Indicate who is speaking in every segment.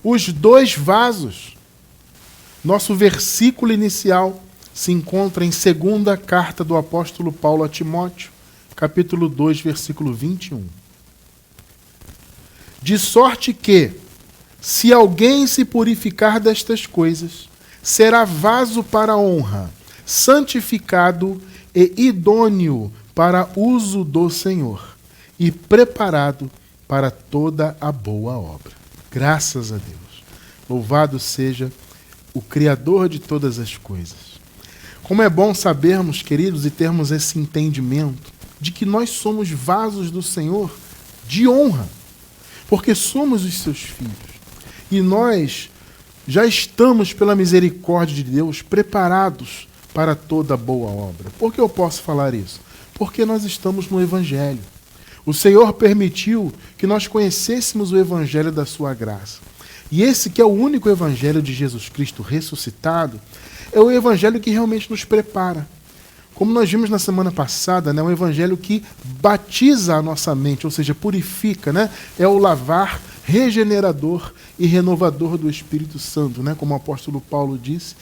Speaker 1: os dois vasos. Nosso versículo inicial se encontra em segunda carta do apóstolo Paulo a Timóteo, capítulo 2, versículo 21. De sorte que, se alguém se purificar destas coisas, será vaso para honra, santificado e idôneo para uso do Senhor, e preparado para toda a boa obra. Graças a Deus. Louvado seja o Criador de todas as coisas. Como é bom sabermos, queridos, e termos esse entendimento de que nós somos vasos do Senhor de honra, porque somos os seus filhos. E nós já estamos, pela misericórdia de Deus, preparados para toda boa obra. Por que eu posso falar isso? Porque nós estamos no Evangelho. O Senhor permitiu que nós conhecêssemos o Evangelho da sua graça. E esse que é o único Evangelho de Jesus Cristo ressuscitado, é o Evangelho que realmente nos prepara. Como nós vimos na semana passada, né, um Evangelho que batiza a nossa mente, ou seja, purifica, né? É o lavar regenerador e renovador do Espírito Santo, né, como o apóstolo Paulo disse.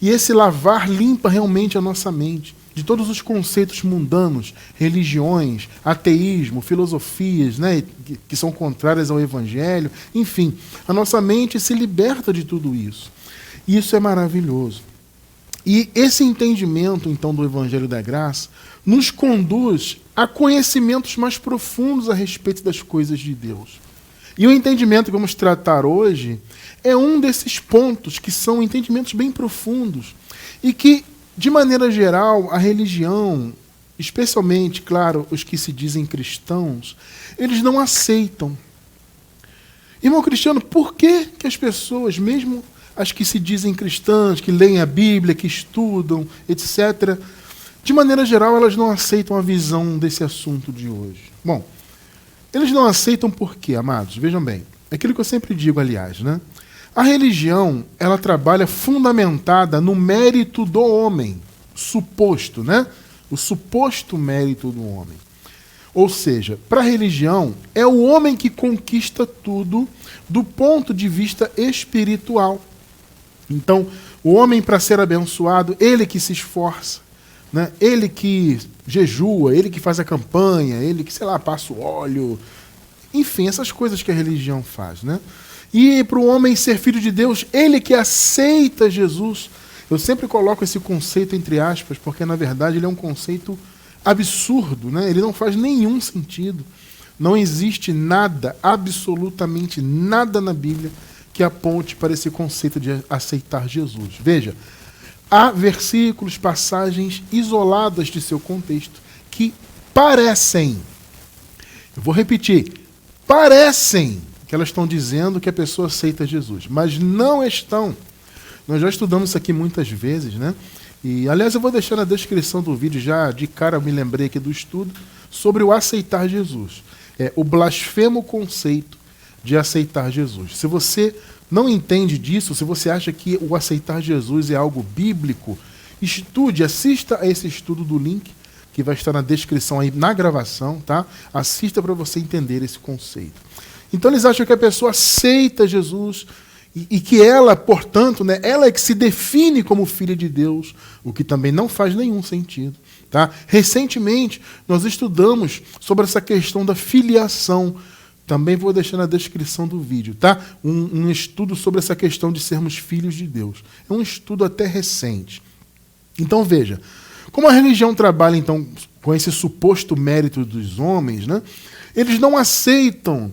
Speaker 1: E esse lavar limpa realmente a nossa mente de todos os conceitos mundanos, religiões, ateísmo, filosofias, né, que são contrárias ao Evangelho. Enfim, a nossa mente se liberta de tudo isso. E isso é maravilhoso. E esse entendimento, então, do Evangelho da Graça nos conduz a conhecimentos mais profundos a respeito das coisas de Deus. E o entendimento que vamos tratar hoje é um desses pontos que são entendimentos bem profundos e que, de maneira geral, a religião, especialmente, claro, os que se dizem cristãos, eles não aceitam. Irmão Cristiano, por que as pessoas, mesmo as que se dizem cristãs, que leem a Bíblia, que estudam, etc., de maneira geral, elas não aceitam a visão desse assunto de hoje? Bom, eles não aceitam por quê, amados? Vejam bem, é aquilo que eu sempre digo, aliás, né? A religião, ela trabalha fundamentada no mérito do homem, suposto, né? O suposto mérito do homem. Ou seja, para a religião, é o homem que conquista tudo do ponto de vista espiritual. Então, o homem, para ser abençoado, ele que se esforça, né? Ele que jejua, ele que faz a campanha, ele que, sei lá, passa o óleo, enfim, essas coisas que a religião faz, né? E para o homem ser filho de Deus, ele que aceita Jesus. Eu sempre coloco esse conceito entre aspas, porque na verdade ele é um conceito absurdo, né? Ele não faz nenhum sentido. Não existe nada, absolutamente nada na Bíblia que aponte para esse conceito de aceitar Jesus. Veja, há versículos, passagens isoladas de seu contexto que parecem, eu vou repetir, parecem que elas estão dizendo que a pessoa aceita Jesus, mas não estão. Nós já estudamos isso aqui muitas vezes, né? E, aliás, eu vou deixar na descrição do vídeo, já de cara eu me lembrei aqui do estudo, sobre o aceitar Jesus. É o blasfemo conceito de aceitar Jesus. Se você não entende disso, se você acha que o aceitar Jesus é algo bíblico, estude, assista a esse estudo do link, que vai estar na descrição aí, na gravação, tá? Assista para você entender esse conceito. Então eles acham que a pessoa aceita Jesus e que ela, portanto, né, ela é que se define como filha de Deus, o que também não faz nenhum sentido. Tá? Recentemente, nós estudamos sobre essa questão da filiação. Também vou deixar na descrição do vídeo. Tá? Um estudo sobre essa questão de sermos filhos de Deus. É um estudo até recente. Então veja, como a religião trabalha então com esse suposto mérito dos homens, né, eles não aceitam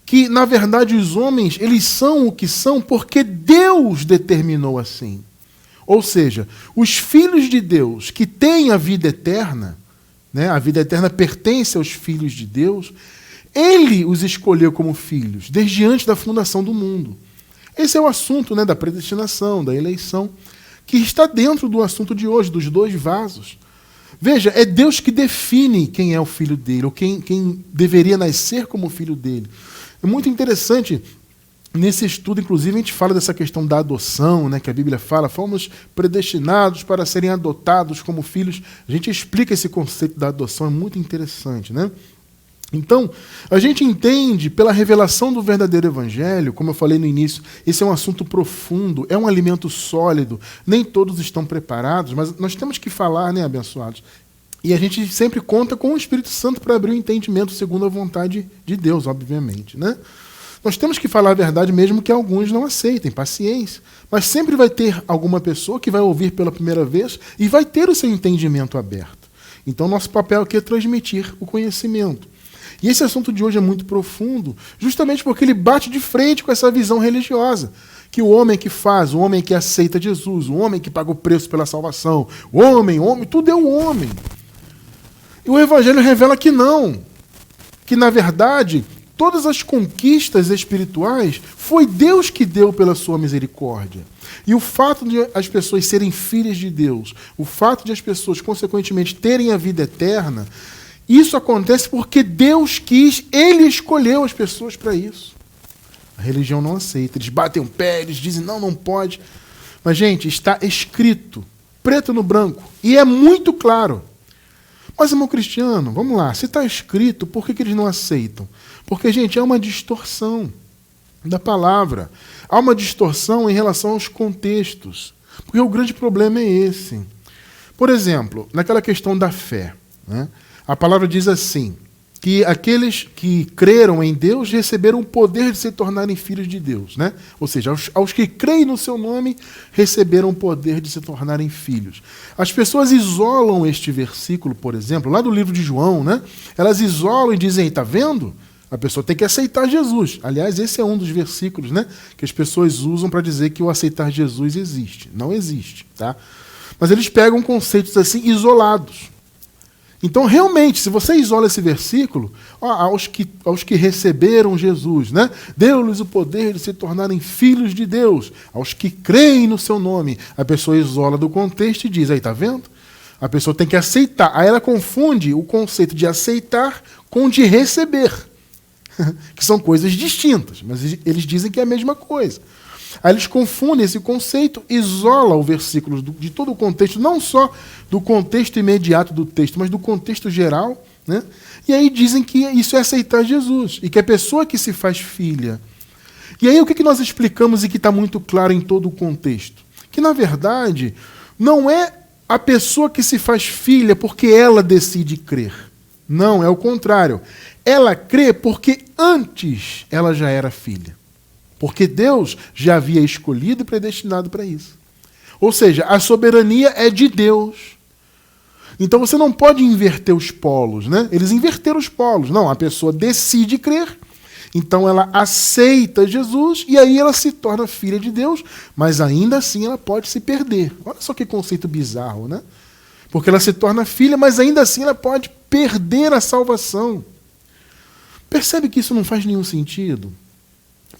Speaker 1: que, na verdade, os homens eles são o que são porque Deus determinou assim. Ou seja, os filhos de Deus que têm a vida eterna, né, a vida eterna pertence aos filhos de Deus, Ele os escolheu como filhos, desde antes da fundação do mundo. Esse é o assunto, né, da predestinação, da eleição, que está dentro do assunto de hoje, dos dois vasos. Veja, é Deus que define quem é o filho dele, ou quem deveria nascer como filho dele. É muito interessante, nesse estudo, inclusive, a gente fala dessa questão da adoção, né, que a Bíblia fala, fomos predestinados para serem adotados como filhos. A gente explica esse conceito da adoção, é muito interessante, né? Então, a gente entende pela revelação do verdadeiro evangelho, como eu falei no início, esse é um assunto profundo, é um alimento sólido, nem todos estão preparados, mas nós temos que falar, né, abençoados? E a gente sempre conta com o Espírito Santo para abrir o entendimento segundo a vontade de Deus, obviamente, né? Nós temos que falar a verdade mesmo que alguns não aceitem, paciência. Mas sempre vai ter alguma pessoa que vai ouvir pela primeira vez e vai ter o seu entendimento aberto. Então, nosso papel aqui é transmitir o conhecimento. E esse assunto de hoje é muito profundo, justamente porque ele bate de frente com essa visão religiosa. Que o homem que faz, o homem que aceita Jesus, o homem que paga o preço pela salvação, o homem, tudo é o homem. E o Evangelho revela que não. Que, na verdade, todas as conquistas espirituais foi Deus que deu pela sua misericórdia. E o fato de as pessoas serem filhas de Deus, o fato de as pessoas, consequentemente, terem a vida eterna, isso acontece porque Deus quis, Ele escolheu as pessoas para isso. A religião não aceita, eles batem o pé, eles dizem não pode. Mas, gente, está escrito, preto no branco, e é muito claro. Mas, irmão Cristiano, vamos lá, se está escrito, por que eles não aceitam? Porque, gente, é uma distorção da palavra. Há uma distorção em relação aos contextos. Porque o grande problema é esse. Por exemplo, naquela questão da fé, né? A palavra diz assim, que aqueles que creram em Deus receberam o poder de se tornarem filhos de Deus, né? Ou seja, aos que creem no seu nome, receberam o poder de se tornarem filhos. As pessoas isolam este versículo, por exemplo, lá do livro de João, né? Elas isolam e dizem, está vendo? A pessoa tem que aceitar Jesus. Aliás, esse é um dos versículos, né, que as pessoas usam para dizer que o aceitar Jesus existe. Não existe, tá? Mas eles pegam conceitos assim isolados. Então, realmente, se você isola esse versículo, aos que receberam Jesus, né? Deu-lhes o poder de se tornarem filhos de Deus, aos que creem no seu nome. A pessoa isola do contexto e diz, aí, tá vendo? A pessoa tem que aceitar. Aí ela confunde o conceito de aceitar com de receber, que são coisas distintas, mas eles dizem que é a mesma coisa. Aí eles confundem esse conceito, isola o versículo de todo o contexto, não só do contexto imediato do texto, mas do contexto geral, né? E aí dizem que isso é aceitar Jesus, e que a pessoa que se faz filha. E aí o que nós explicamos e que está muito claro em todo o contexto? Que, na verdade, não é a pessoa que se faz filha porque ela decide crer. Não, é o contrário. Ela crê porque antes ela já era filha. Porque Deus já havia escolhido e predestinado para isso. Ou seja, a soberania é de Deus. Então você não pode inverter os polos, né? Eles inverteram os polos. Não, a pessoa decide crer, então ela aceita Jesus e aí ela se torna filha de Deus, mas ainda assim ela pode se perder. Olha só que conceito bizarro, né? Porque ela se torna filha, mas ainda assim ela pode perder a salvação. Percebe que isso não faz nenhum sentido?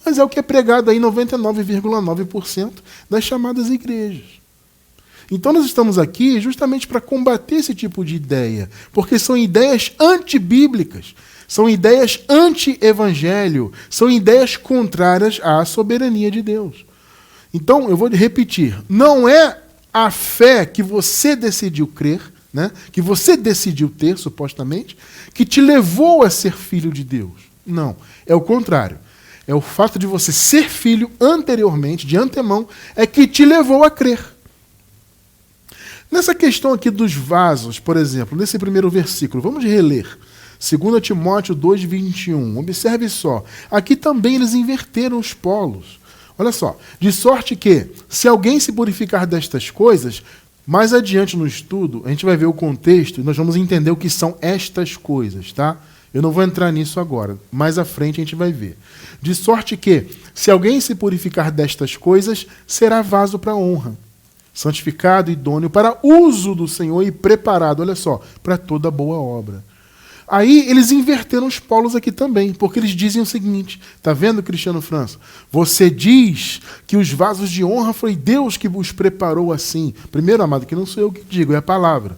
Speaker 1: Mas é o que é pregado aí em 99,9% das chamadas igrejas. Então nós estamos aqui justamente para combater esse tipo de ideia, porque são ideias antibíblicas, são ideias anti-evangelho, são ideias contrárias à soberania de Deus. Então, eu vou repetir, não é a fé que você decidiu crer, né, que você decidiu ter, supostamente, que te levou a ser filho de Deus. Não, é o contrário. É o fato de você ser filho anteriormente, de antemão, é que te levou a crer. Nessa questão aqui dos vasos, por exemplo, nesse primeiro versículo, vamos reler. 2 Timóteo 2,21. Observe só. Aqui também eles inverteram os polos. Olha só. De sorte que, se alguém se purificar destas coisas, mais adiante no estudo, a gente vai ver o contexto e nós vamos entender o que são estas coisas, tá? Eu não vou entrar nisso agora. Mais à frente a gente vai ver. De sorte que, se alguém se purificar destas coisas, será vaso para honra, santificado, idôneo para uso do Senhor e preparado, olha só, para toda boa obra. Aí eles inverteram os polos aqui também, porque eles dizem o seguinte, tá vendo, Cristiano França? Você diz que os vasos de honra foi Deus que os preparou assim. Primeiro, amado, que não sou eu que digo, é a palavra.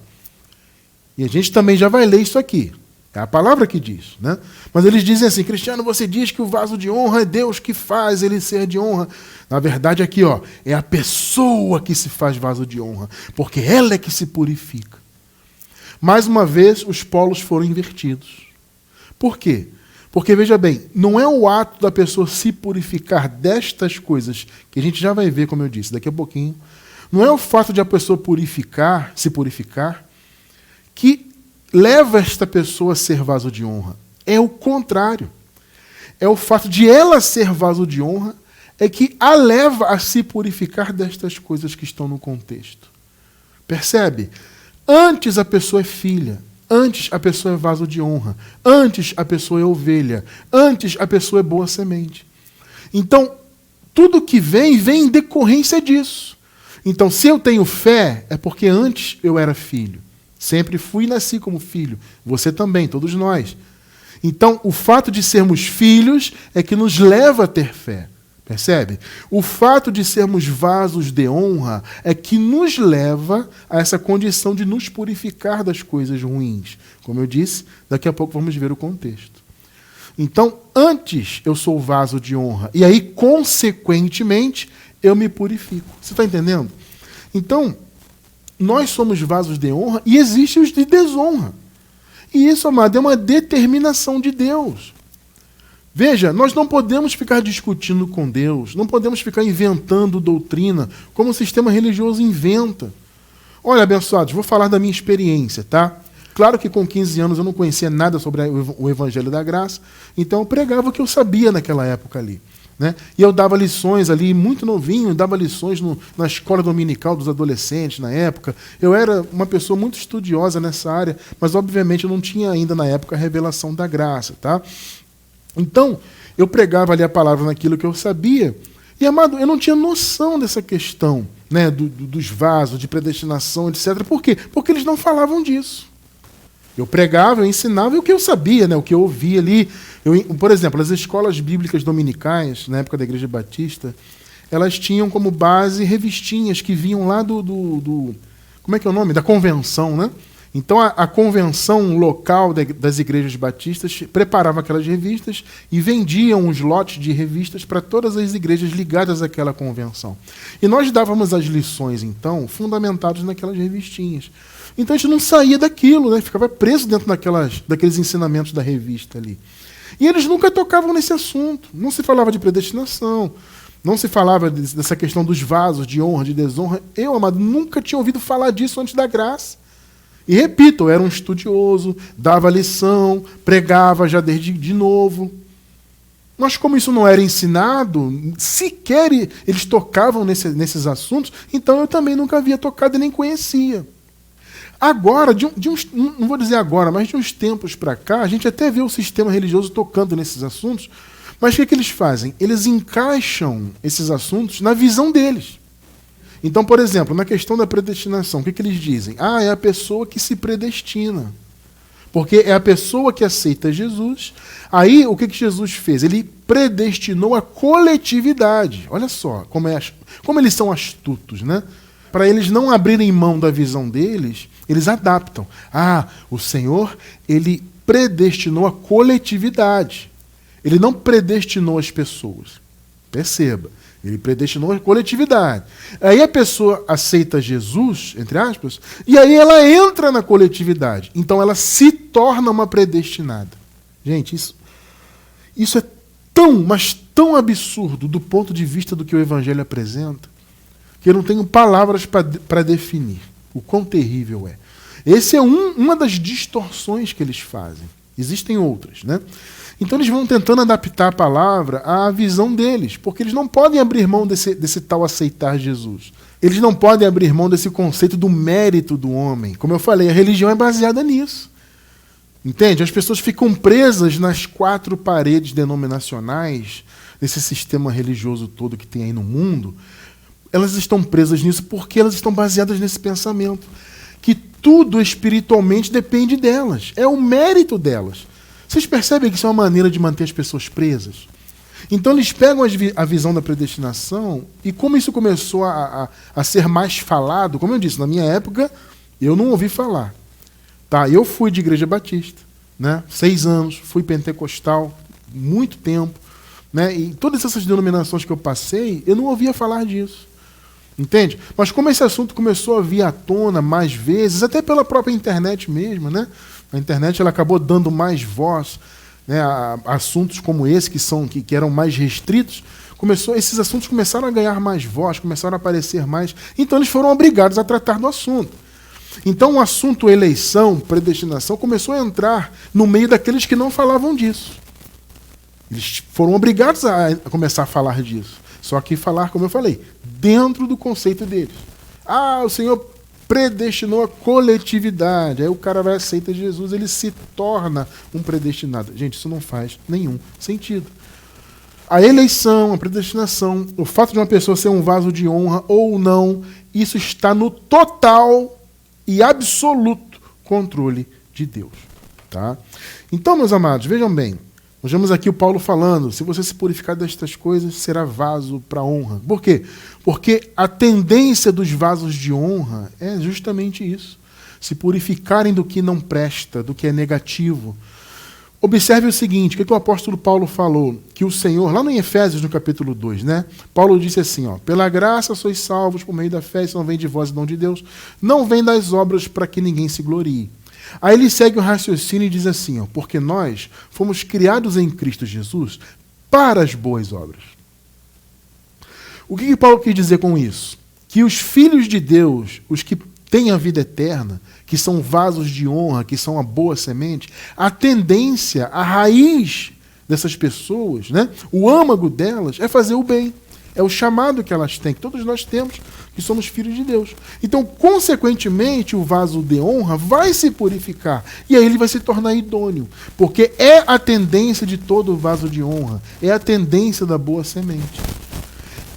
Speaker 1: E a gente também já vai ler isso aqui. É a palavra que diz, né? Mas eles dizem assim, Cristiano, você diz que o vaso de honra é Deus que faz ele ser de honra. Na verdade, aqui, ó, é a pessoa que se faz vaso de honra, porque ela é que se purifica. Mais uma vez, os polos foram invertidos. Por quê? Porque, veja bem, não é o ato da pessoa se purificar destas coisas, que a gente já vai ver, como eu disse, daqui a pouquinho. Não é o fato de a pessoa se purificar, que leva esta pessoa a ser vaso de honra. É o contrário. É o fato de ela ser vaso de honra é que a leva a se purificar destas coisas que estão no contexto. Percebe? Antes a pessoa é filha, antes a pessoa é vaso de honra, antes a pessoa é ovelha, antes a pessoa é boa semente. Então, tudo que vem em decorrência disso. Então, se eu tenho fé, é porque antes eu era filho. Sempre fui e nasci como filho. Você também, todos nós. Então, o fato de sermos filhos é que nos leva a ter fé. Percebe? O fato de sermos vasos de honra é que nos leva a essa condição de nos purificar das coisas ruins. Como eu disse, daqui a pouco vamos ver o contexto. Então, antes eu sou vaso de honra, e aí, consequentemente, eu me purifico. Você está entendendo? Então, nós somos vasos de honra e existem os de desonra. E isso, amado, é uma determinação de Deus. Veja, nós não podemos ficar discutindo com Deus, não podemos ficar inventando doutrina, como o sistema religioso inventa. Olha, abençoados, vou falar da minha experiência, tá? Claro que com 15 anos eu não conhecia nada sobre o Evangelho da Graça, então eu pregava o que eu sabia naquela época ali. Né? E eu dava lições ali, muito novinho, dava lições na escola dominical dos adolescentes na época. Eu era uma pessoa muito estudiosa nessa área, mas obviamente eu não tinha ainda na época a revelação da graça. Tá? Então, eu pregava ali a palavra naquilo que eu sabia, e, amado, eu não tinha noção dessa questão, né, dos vasos, de predestinação, etc. Por quê? Porque eles não falavam disso. Eu pregava, eu ensinava, e o que eu sabia, né, o que eu ouvia ali. Por exemplo, as escolas bíblicas dominicais, na época da Igreja Batista, elas tinham como base revistinhas que vinham lá como é que é o nome? Da convenção, né? Então, a convenção local das igrejas batistas preparava aquelas revistas e vendiam os lotes de revistas para todas as igrejas ligadas àquela convenção. E nós dávamos as lições, então, fundamentadas naquelas revistinhas. Então, a gente não saía daquilo, né? Ficava preso dentro daqueles ensinamentos da revista ali. E eles nunca tocavam nesse assunto. Não se falava de predestinação, não se falava dessa questão dos vasos, de honra, de desonra. Eu, amado, nunca tinha ouvido falar disso antes da graça. E repito, eu era um estudioso, dava lição, pregava já desde de novo. Mas como isso não era ensinado, sequer eles tocavam nesses assuntos, então eu também nunca havia tocado e nem conhecia. Agora, não vou dizer agora, mas de uns tempos para cá, a gente até vê o sistema religioso tocando nesses assuntos, mas o que eles fazem? Eles encaixam esses assuntos na visão deles. Então, por exemplo, na questão da predestinação, o que eles dizem? É a pessoa que se predestina. Porque é a pessoa que aceita Jesus. Aí, o que Jesus fez? Ele predestinou a coletividade. Olha só como eles são astutos, né? Para eles não abrirem mão da visão deles, eles adaptam. O Senhor, ele predestinou a coletividade. Ele não predestinou as pessoas. Perceba. Ele predestinou a coletividade. Aí a pessoa aceita Jesus, entre aspas, e aí ela entra na coletividade. Então ela se torna uma predestinada. Gente, isso é mas tão absurdo do ponto de vista do que o Evangelho apresenta, que eu não tenho palavras para definir o quão terrível é. Essa é uma das distorções que eles fazem. Existem outras, né? Então eles vão tentando adaptar a palavra à visão deles, porque eles não podem abrir mão desse tal aceitar Jesus. Eles não podem abrir mão desse conceito do mérito do homem. Como eu falei, a religião é baseada nisso. Entende? As pessoas ficam presas nas 4 paredes denominacionais, desse sistema religioso todo que tem aí no mundo. Elas estão presas nisso porque elas estão baseadas nesse pensamento, que tudo espiritualmente depende delas. É o mérito delas. Vocês percebem que isso é uma maneira de manter as pessoas presas? Então eles pegam a visão da predestinação e como isso começou a ser mais falado, como eu disse, na minha época eu não ouvi falar. Tá? Eu fui de igreja batista, né? 6 anos, fui pentecostal, muito tempo. Né? E todas essas denominações que eu passei, eu não ouvia falar disso. Entende? Mas como esse assunto começou a vir à tona mais vezes, até pela própria internet mesmo, né? A internet ela acabou dando mais voz né, assuntos como esse, que eram mais restritos, esses assuntos começaram a ganhar mais voz, começaram a aparecer mais, então eles foram obrigados a tratar do assunto. Então o assunto eleição, predestinação, começou a entrar no meio daqueles que não falavam disso. Eles foram obrigados a começar a falar disso. Só que falar, como eu falei, dentro do conceito deles. O Senhor predestinou a coletividade. Aí o cara vai aceita Jesus, ele se torna um predestinado. Gente, isso não faz nenhum sentido. A eleição, a predestinação, o fato de uma pessoa ser um vaso de honra ou não, isso está no total e absoluto controle de Deus. Tá? Então, meus amados, vejam bem, nós vemos aqui o Paulo falando, se você se purificar destas coisas, será vaso para honra. Por quê? Porque a tendência dos vasos de honra é justamente isso. Se purificarem do que não presta, do que é negativo. Observe o seguinte, o que o apóstolo Paulo falou? Que o Senhor, lá em Efésios, no capítulo 2, né? Paulo disse assim, pela graça sois salvos por meio da fé, isso não vem de vós, dom de Deus, não vem das obras para que ninguém se glorie. Aí ele segue o raciocínio e diz assim, porque nós fomos criados em Cristo Jesus para as boas obras. O que Paulo quis dizer com isso? Que os filhos de Deus, os que têm a vida eterna, que são vasos de honra, que são a boa semente, a tendência, a raiz dessas pessoas, né, o âmago delas é fazer o bem. É o chamado que elas têm, que todos nós temos, que somos filhos de Deus. Então, consequentemente, o vaso de honra vai se purificar. E aí ele vai se tornar idôneo. Porque é a tendência de todo vaso de honra. É a tendência da boa semente.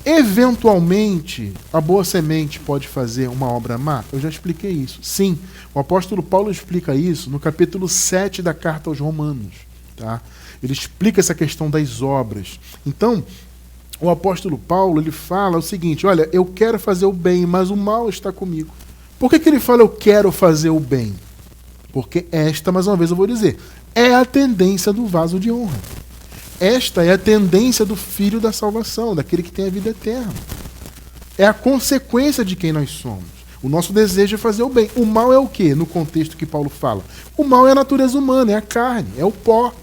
Speaker 1: Eventualmente, a boa semente pode fazer uma obra má? Eu já expliquei isso. Sim, o apóstolo Paulo explica isso no capítulo 7 da carta aos Romanos. Tá? Ele explica essa questão das obras. Então, o apóstolo Paulo, ele fala o seguinte, olha, eu quero fazer o bem, mas o mal está comigo. Por que ele fala eu quero fazer o bem? Porque esta, mais uma vez eu vou dizer, é a tendência do vaso de honra. Esta é a tendência do filho da salvação, daquele que tem a vida eterna. É a consequência de quem nós somos. O nosso desejo é fazer o bem. O mal é o quê, no contexto que Paulo fala? O mal é a natureza humana, é a carne, é o pó.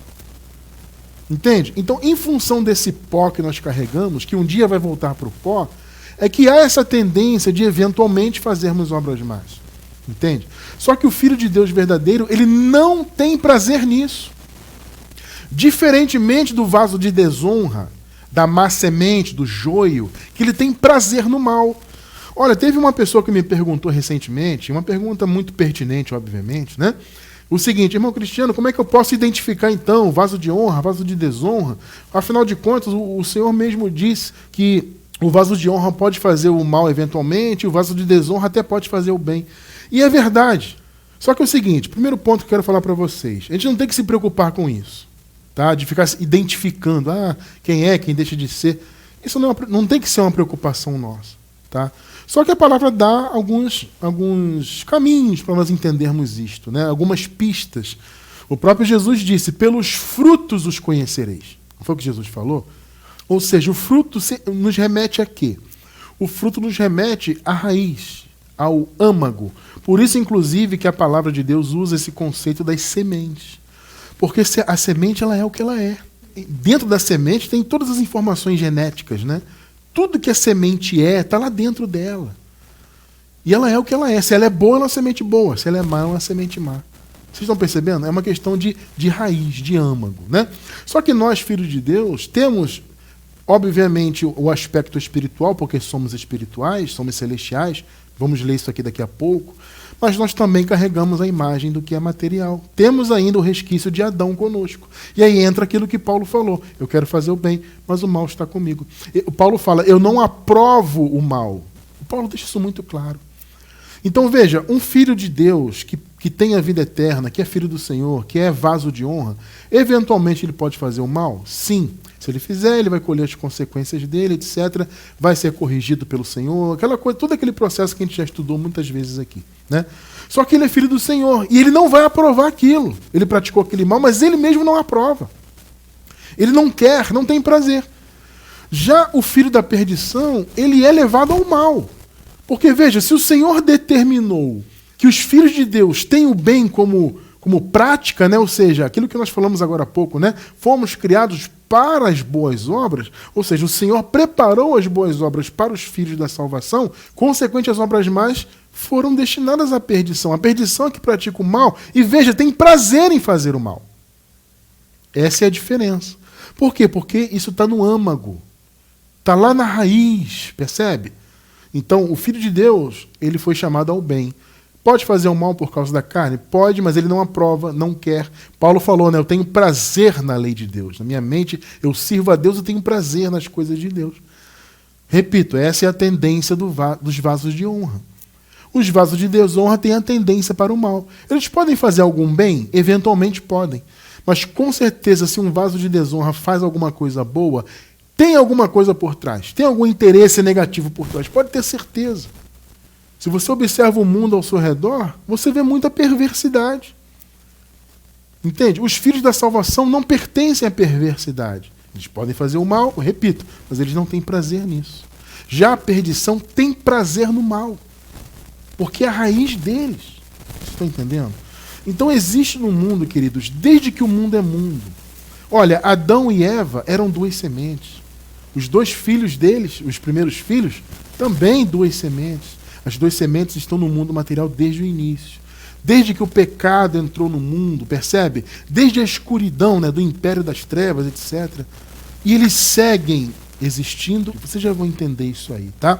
Speaker 1: Entende? Então, em função desse pó que nós carregamos, que um dia vai voltar para o pó, é que há essa tendência de eventualmente fazermos obras más. Entende? Só que o Filho de Deus verdadeiro, ele não tem prazer nisso. Diferentemente do vaso de desonra, da má semente, do joio, que ele tem prazer no mal. Olha, teve uma pessoa que me perguntou recentemente, uma pergunta muito pertinente, obviamente, né? O seguinte, irmão Cristiano, como é que eu posso identificar então vaso de honra, vaso de desonra? Afinal de contas, o Senhor mesmo disse que o vaso de honra pode fazer o mal eventualmente, o vaso de desonra até pode fazer o bem. E é verdade. Só que é o seguinte, primeiro ponto que eu quero falar para vocês, a gente não tem que se preocupar com isso, tá? De ficar identificando, quem é, quem deixa de ser. Isso não tem que ser uma preocupação nossa, tá? Só que a palavra dá alguns caminhos para nós entendermos isto, né? Algumas pistas. O próprio Jesus disse, pelos frutos os conhecereis. Não foi o que Jesus falou? Ou seja, o fruto nos remete a quê? O fruto nos remete à raiz, ao âmago. Por isso, inclusive, que a palavra de Deus usa esse conceito das sementes. Porque a semente ela é o que ela é. E dentro da semente tem todas as informações genéticas, né? Tudo que a semente está lá dentro dela. E ela é o que ela é. Se ela é boa, ela é uma semente boa. Se ela é má, ela é uma semente má. Vocês estão percebendo? É uma questão de raiz, de âmago, né? Só que nós, filhos de Deus, temos, obviamente, o aspecto espiritual, porque somos espirituais, somos celestiais. Vamos ler isso aqui daqui a pouco. Mas nós também carregamos a imagem do que é material. Temos ainda o resquício de Adão conosco. E aí entra aquilo que Paulo falou. Eu quero fazer o bem, mas o mal está comigo. O Paulo fala, eu não aprovo o mal. O Paulo deixa isso muito claro. Então veja, um filho de Deus que tem a vida eterna, que é filho do Senhor, que é vaso de honra, eventualmente ele pode fazer o mal? Sim. Se ele fizer, ele vai colher as consequências dele, etc. Vai ser corrigido pelo Senhor, aquela coisa, todo aquele processo que a gente já estudou muitas vezes aqui, né? Só que ele é filho do Senhor e ele não vai aprovar aquilo. Ele praticou aquele mal, mas ele mesmo não aprova. Ele não quer, não tem prazer. Já o filho da perdição, ele é levado ao mal. Porque veja, se o Senhor determinou que os filhos de Deus têm o bem como como prática, né? Ou seja, aquilo que nós falamos agora há pouco, né? Fomos criados para as boas obras, ou seja, o Senhor preparou as boas obras para os filhos da salvação, consequente, as obras más foram destinadas à perdição. A perdição é que pratica o mal e, veja, tem prazer em fazer o mal. Essa é a diferença. Por quê? Porque isso está no âmago, está lá na raiz, percebe? Então, o Filho de Deus, ele foi chamado ao bem. Pode fazer o mal por causa da carne? Pode, mas ele não aprova, não quer. Paulo falou, né? Eu tenho prazer na lei de Deus. Na minha mente, eu sirvo a Deus, eu tenho prazer nas coisas de Deus. Repito, essa é a tendência dos vasos de honra. Os vasos de desonra têm a tendência para o mal. Eles podem fazer algum bem? Eventualmente podem. Mas com certeza, se um vaso de desonra faz alguma coisa boa, tem alguma coisa por trás. Tem algum interesse negativo por trás. Pode ter certeza. Se você observa o mundo ao seu redor, você vê muita perversidade. Entende? Os filhos da salvação não pertencem à perversidade. Eles podem fazer o mal, repito, mas eles não têm prazer nisso. Já a perdição tem prazer no mal, porque é a raiz deles. Vocês estão entendendo? Então existe no mundo, queridos, desde que o mundo é mundo. Olha, Adão e Eva eram duas sementes. Os dois filhos deles, os primeiros filhos, também duas sementes. As duas sementes estão no mundo material desde o início. Desde que o pecado entrou no mundo, percebe? Desde a escuridão, né, do império das trevas, etc. E eles seguem existindo. Vocês já vão entender isso aí, tá?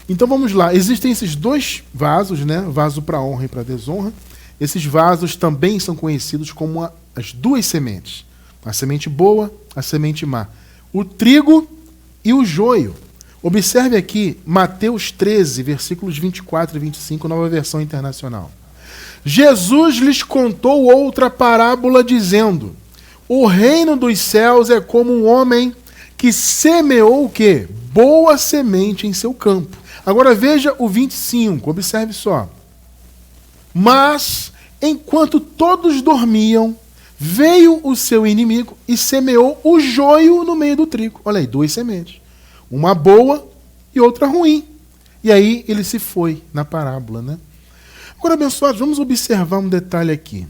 Speaker 1: Então vamos lá. Existem esses dois vasos, né? Vaso para honra e para desonra. Esses vasos também são conhecidos como as duas sementes. A semente boa, a semente má. O trigo e o joio. Observe aqui Mateus 13, versículos 24 e 25, nova versão internacional. Jesus lhes contou outra parábola dizendo: o reino dos céus é como um homem que semeou o quê? Boa semente em seu campo. Agora veja o 25, observe só. Mas, enquanto todos dormiam, veio o seu inimigo e semeou o joio no meio do trigo. Olha aí, duas sementes. Uma boa e outra ruim. E aí ele se foi na parábola, né? Agora, abençoados, vamos observar um detalhe aqui.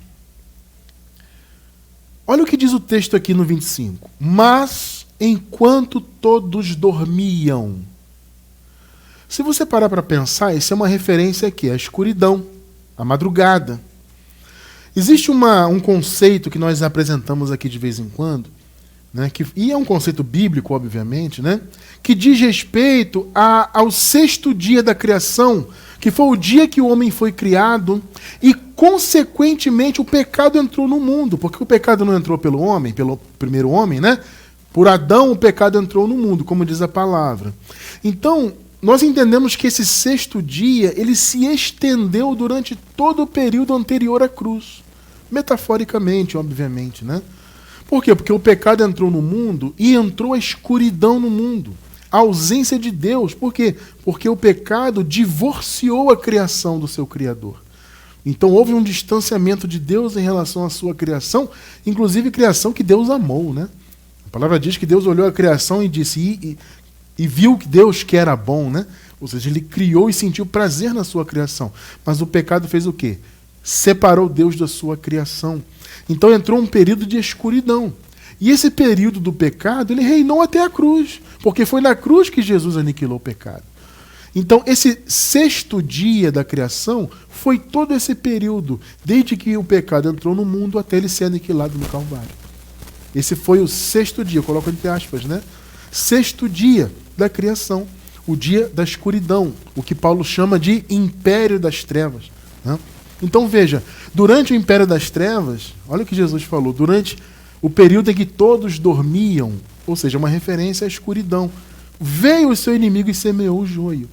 Speaker 1: Olha o que diz o texto aqui no 25. Mas, enquanto todos dormiam. Se você parar para pensar, isso é uma referência aqui, à escuridão, à madrugada. Existe um conceito que nós apresentamos aqui de vez em quando, né, e é um conceito bíblico, obviamente, né, que diz respeito ao sexto dia da criação, que foi o dia que o homem foi criado e, consequentemente, o pecado entrou no mundo. Porque o pecado não entrou pelo homem, pelo primeiro homem, né? Por Adão, o pecado entrou no mundo, como diz a palavra. Então, nós entendemos que esse sexto dia, ele se estendeu durante todo o período anterior à cruz. Metaforicamente, obviamente, né? Por quê? Porque o pecado entrou no mundo e entrou a escuridão no mundo. A ausência de Deus. Por quê? Porque o pecado divorciou a criação do seu Criador. Então houve um distanciamento de Deus em relação à sua criação, inclusive criação que Deus amou, né? A palavra diz que Deus olhou a criação e disse, e viu que Deus que era bom, né? Ou seja, ele criou e sentiu prazer na sua criação. Mas o pecado fez o quê? Separou Deus da sua criação. Então entrou um período de escuridão. E esse período do pecado, ele reinou até a cruz, porque foi na cruz que Jesus aniquilou o pecado. Então, esse sexto dia da criação foi todo esse período, desde que o pecado entrou no mundo até ele ser aniquilado no Calvário. Esse foi o sexto dia, coloco entre aspas, né? Sexto dia da criação, o dia da escuridão, o que Paulo chama de império das trevas, né? Então veja, durante o império das trevas, olha o que Jesus falou, durante o período em que todos dormiam, ou seja, uma referência à escuridão, veio o seu inimigo e semeou o joio.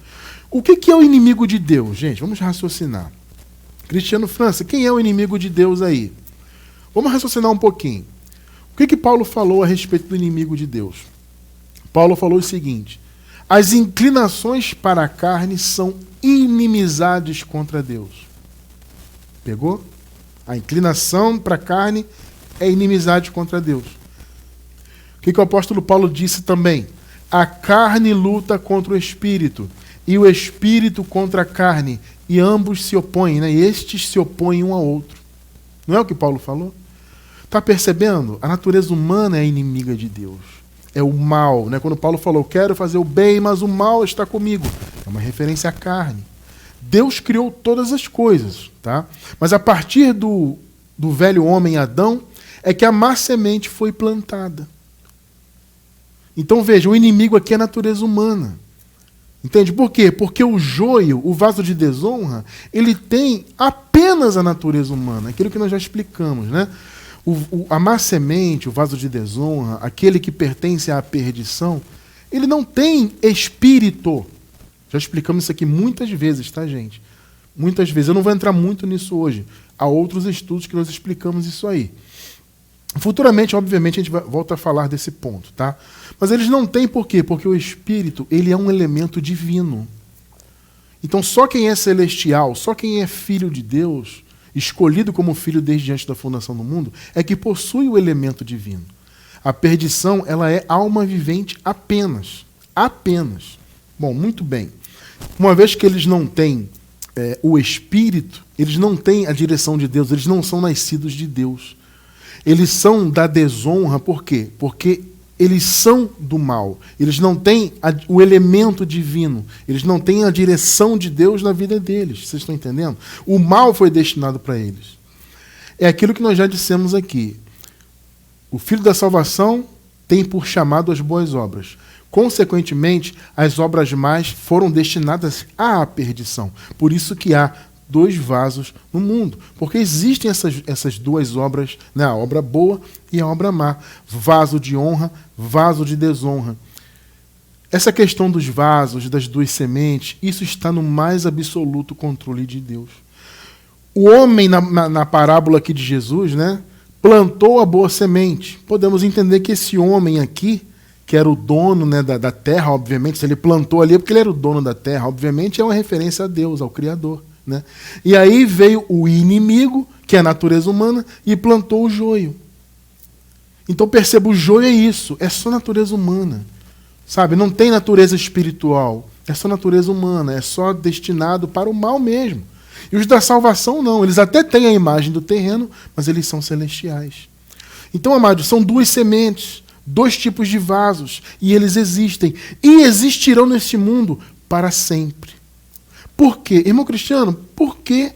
Speaker 1: O que é o inimigo de Deus? Gente, vamos raciocinar. Cristiano França, quem é o inimigo de Deus aí? Vamos raciocinar um pouquinho. O que Paulo falou a respeito do inimigo de Deus? Paulo falou o seguinte: as inclinações para a carne são inimizades contra Deus. Pegou? A inclinação para a carne é inimizade contra Deus. O que o apóstolo Paulo disse também? A carne luta contra o espírito, e o espírito contra a carne, e ambos se opõem, né? E estes se opõem um ao outro. Não é o que Paulo falou? Está percebendo? A natureza humana é inimiga de Deus. É o mal, né? Quando Paulo falou, quero fazer o bem, mas o mal está comigo. É uma referência à carne. Deus criou todas as coisas, tá? Mas a partir do velho homem Adão, é que a má semente foi plantada. Então veja, o inimigo aqui é a natureza humana. Entende? Por quê? Porque o joio, o vaso de desonra, ele tem apenas a natureza humana. Aquilo que nós já explicamos, né? A má semente, o vaso de desonra, aquele que pertence à perdição, ele não tem espírito. Já explicamos isso aqui muitas vezes, tá, gente? Muitas vezes. Eu não vou entrar muito nisso hoje. Há outros estudos que nós explicamos isso aí. Futuramente, obviamente, a gente volta a falar desse ponto, tá? Mas eles não têm por quê? Porque o espírito, ele é um elemento divino. Então, só quem é celestial, só quem é filho de Deus, escolhido como filho desde antes da fundação do mundo, é que possui o elemento divino. A perdição, ela é alma vivente apenas. Apenas. Bom, muito bem. Uma vez que eles não têm o espírito, eles não têm a direção de Deus, eles não são nascidos de Deus. Eles são da desonra, por quê? Porque eles são do mal. Eles não têm o elemento divino. Eles não têm a direção de Deus na vida deles. Vocês estão entendendo? O mal foi destinado para eles. É aquilo que nós já dissemos aqui. O Filho da Salvação tem por chamado as boas obras. Consequentemente, as obras más foram destinadas à perdição. Por isso que há 2 vasos no mundo. Porque existem essas 2 obras, né? A obra boa e a obra má. Vaso de honra, vaso de desonra. Essa questão dos vasos, das 2 sementes, isso está no mais absoluto controle de Deus. O homem, na parábola aqui de Jesus, né, plantou a boa semente. Podemos entender que esse homem aqui, que era o dono, né, da terra, obviamente, se ele plantou ali é porque ele era o dono da terra, obviamente é uma referência a Deus, ao Criador. Né? E aí veio o inimigo, que é a natureza humana, e plantou o joio. Então perceba, o joio é isso, é só natureza humana. Sabe? Não tem natureza espiritual, é só natureza humana, é só destinado para o mal mesmo. E os da salvação não, eles até têm a imagem do terreno, mas eles são celestiais. Então, amados, são 2 sementes, 2 tipos de vasos, e eles existem, e existirão neste mundo para sempre. Por quê? Irmão Cristiano, por que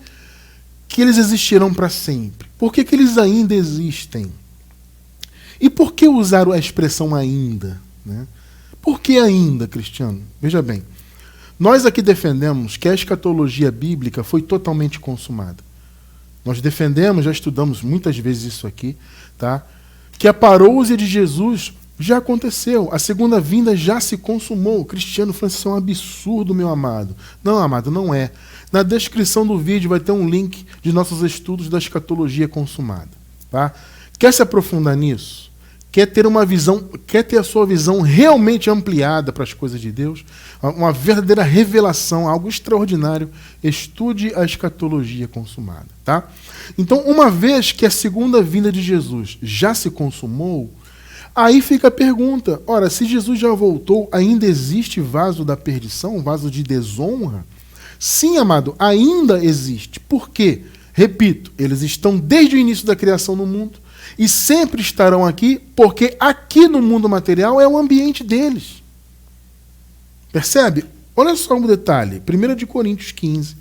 Speaker 1: eles existirão para sempre? Por que eles ainda existem? E por que usar a expressão ainda? Né? Por que ainda, Cristiano? Veja bem, nós aqui defendemos que a escatologia bíblica foi totalmente consumada. Nós defendemos, já estudamos muitas vezes isso aqui, tá? Que a parousia de Jesus já aconteceu, a segunda vinda já se consumou. Cristiano Francisco, é um absurdo, meu amado. Não, amado, não é. Na descrição do vídeo vai ter um link de nossos estudos da escatologia consumada. Tá? Quer se aprofundar nisso? Quer ter uma visão, quer ter a sua visão realmente ampliada para as coisas de Deus? Uma verdadeira revelação, algo extraordinário. Estude a escatologia consumada. Tá? Então, uma vez que a segunda vinda de Jesus já se consumou, aí fica a pergunta, ora, se Jesus já voltou, ainda existe vaso da perdição, vaso de desonra? Sim, amado, ainda existe. Por quê? Repito, eles estão desde o início da criação no mundo e sempre estarão aqui, porque aqui no mundo material é o ambiente deles. Percebe? Olha só um detalhe, 1 Coríntios 15,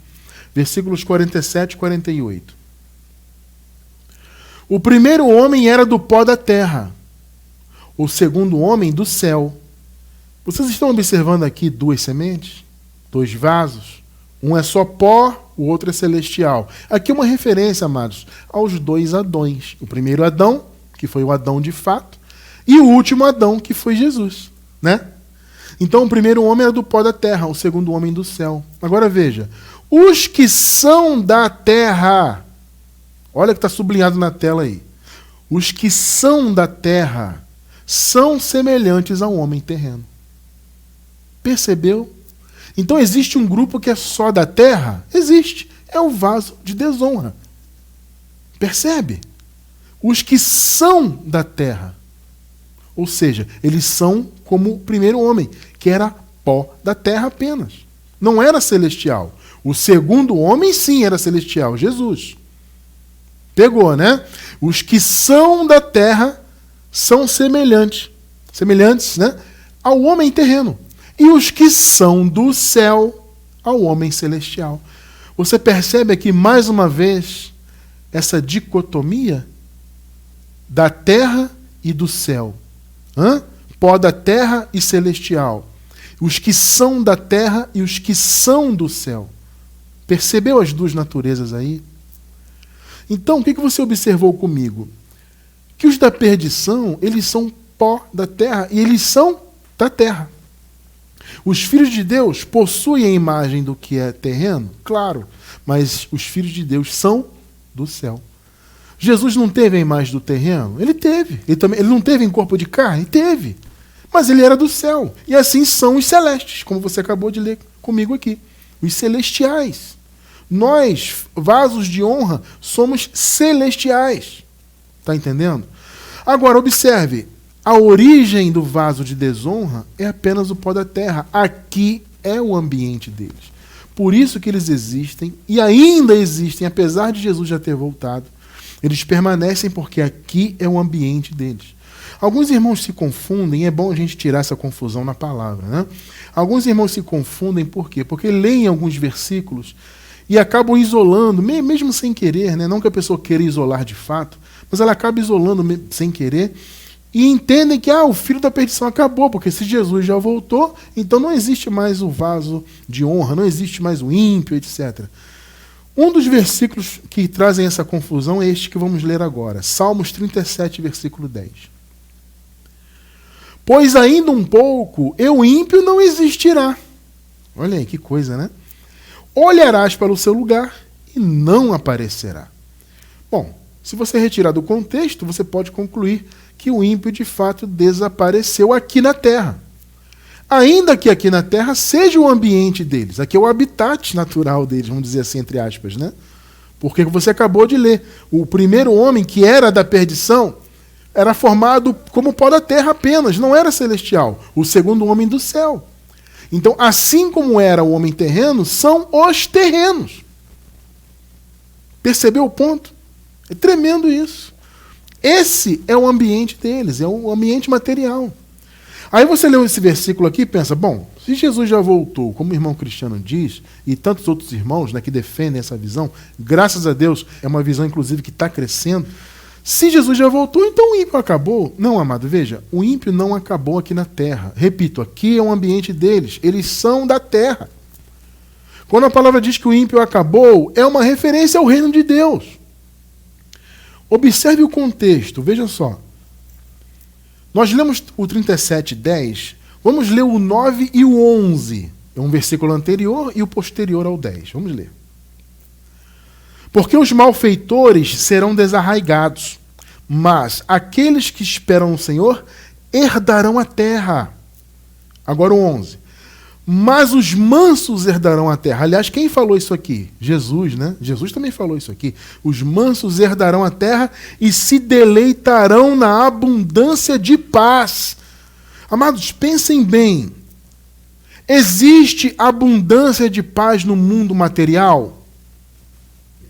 Speaker 1: versículos 47 e 48. O primeiro homem era do pó da terra, o segundo homem do céu. Vocês estão observando aqui 2 sementes? 2 vasos? Um é só pó, o outro é celestial. Aqui é uma referência, amados, aos 2 Adões. O primeiro Adão, que foi o Adão de fato, e o último Adão, que foi Jesus. Né? Então o primeiro homem era do pó da terra, o segundo homem do céu. Agora veja, os que são da terra, olha que está sublinhado na tela aí, os que são da terra são semelhantes ao homem terreno. Percebeu? Então existe um grupo que é só da terra? Existe. É o vaso de desonra. Percebe? Os que são da terra. Ou seja, eles são como o primeiro homem, que era pó da terra apenas. Não era celestial. O segundo homem, sim, era celestial, Jesus. Pegou, né? Os que são da terra são semelhantes, né, ao homem terreno. E os que são do céu, ao homem celestial. Você percebe aqui, mais uma vez, essa dicotomia da terra e do céu. Pó da terra e celestial. Os que são da terra e os que são do céu. Percebeu as duas naturezas aí? Então, o que você observou comigo? Que os da perdição, eles são pó da terra e eles são da terra. Os filhos de Deus possuem a imagem do que é terreno? Claro, mas os filhos de Deus são do céu. Jesus não teve a imagem do terreno? Ele teve. Ele não teve em corpo de carne? Teve. Mas ele era do céu. E assim são os celestes, como você acabou de ler comigo aqui. Os celestiais. Nós, vasos de honra, somos celestiais. Está entendendo? Agora, observe. A origem do vaso de desonra é apenas o pó da terra. Aqui é o ambiente deles. Por isso que eles existem e ainda existem, apesar de Jesus já ter voltado. Eles permanecem porque aqui é o ambiente deles. Alguns irmãos se confundem, é bom a gente tirar essa confusão na palavra, né? Alguns irmãos se confundem por quê? Porque leem alguns versículos e acabam isolando, mesmo sem querer, né? Não que a pessoa queira isolar de fato, mas ela acaba isolando sem querer e entendem que o filho da perdição acabou, porque se Jesus já voltou, então não existe mais o vaso de honra, não existe mais o ímpio, etc. Um dos versículos que trazem essa confusão é este que vamos ler agora. Salmos 37, versículo 10. Pois ainda um pouco, e o ímpio não existirá. Olha aí, que coisa, né? Olharás para o seu lugar e não aparecerá. Bom, se você retirar do contexto, você pode concluir que o ímpio de fato desapareceu aqui na terra. Ainda que aqui na terra seja o ambiente deles, aqui é o habitat natural deles, vamos dizer assim, entre aspas, né? Porque você acabou de ler, o primeiro homem que era da perdição era formado como pó da terra apenas, não era celestial. O segundo homem do céu. Então, assim como era o homem terreno, são os terrenos. Percebeu o ponto? É tremendo isso. Esse é o ambiente deles, é o ambiente material. Aí você leu esse versículo aqui e pensa, bom, se Jesus já voltou, como o irmão Cristiano diz, e tantos outros irmãos, né, que defendem essa visão, graças a Deus, é uma visão inclusive que está crescendo. Se Jesus já voltou, então o ímpio acabou. Não, amado, veja, o ímpio não acabou aqui na terra. Repito, aqui é o ambiente deles, eles são da terra. Quando a palavra diz que o ímpio acabou, é uma referência ao reino de Deus. Observe o contexto, veja só. Nós lemos o 37:10, vamos ler o 9 e o 11. É um versículo anterior e o posterior ao 10. Vamos ler. Porque os malfeitores serão desarraigados, mas aqueles que esperam no Senhor herdarão a terra. Agora o 11. Mas os mansos herdarão a terra. Aliás, quem falou isso aqui? Jesus, né? Jesus também falou isso aqui. Os mansos herdarão a terra e se deleitarão na abundância de paz. Amados, pensem bem. Existe abundância de paz no mundo material?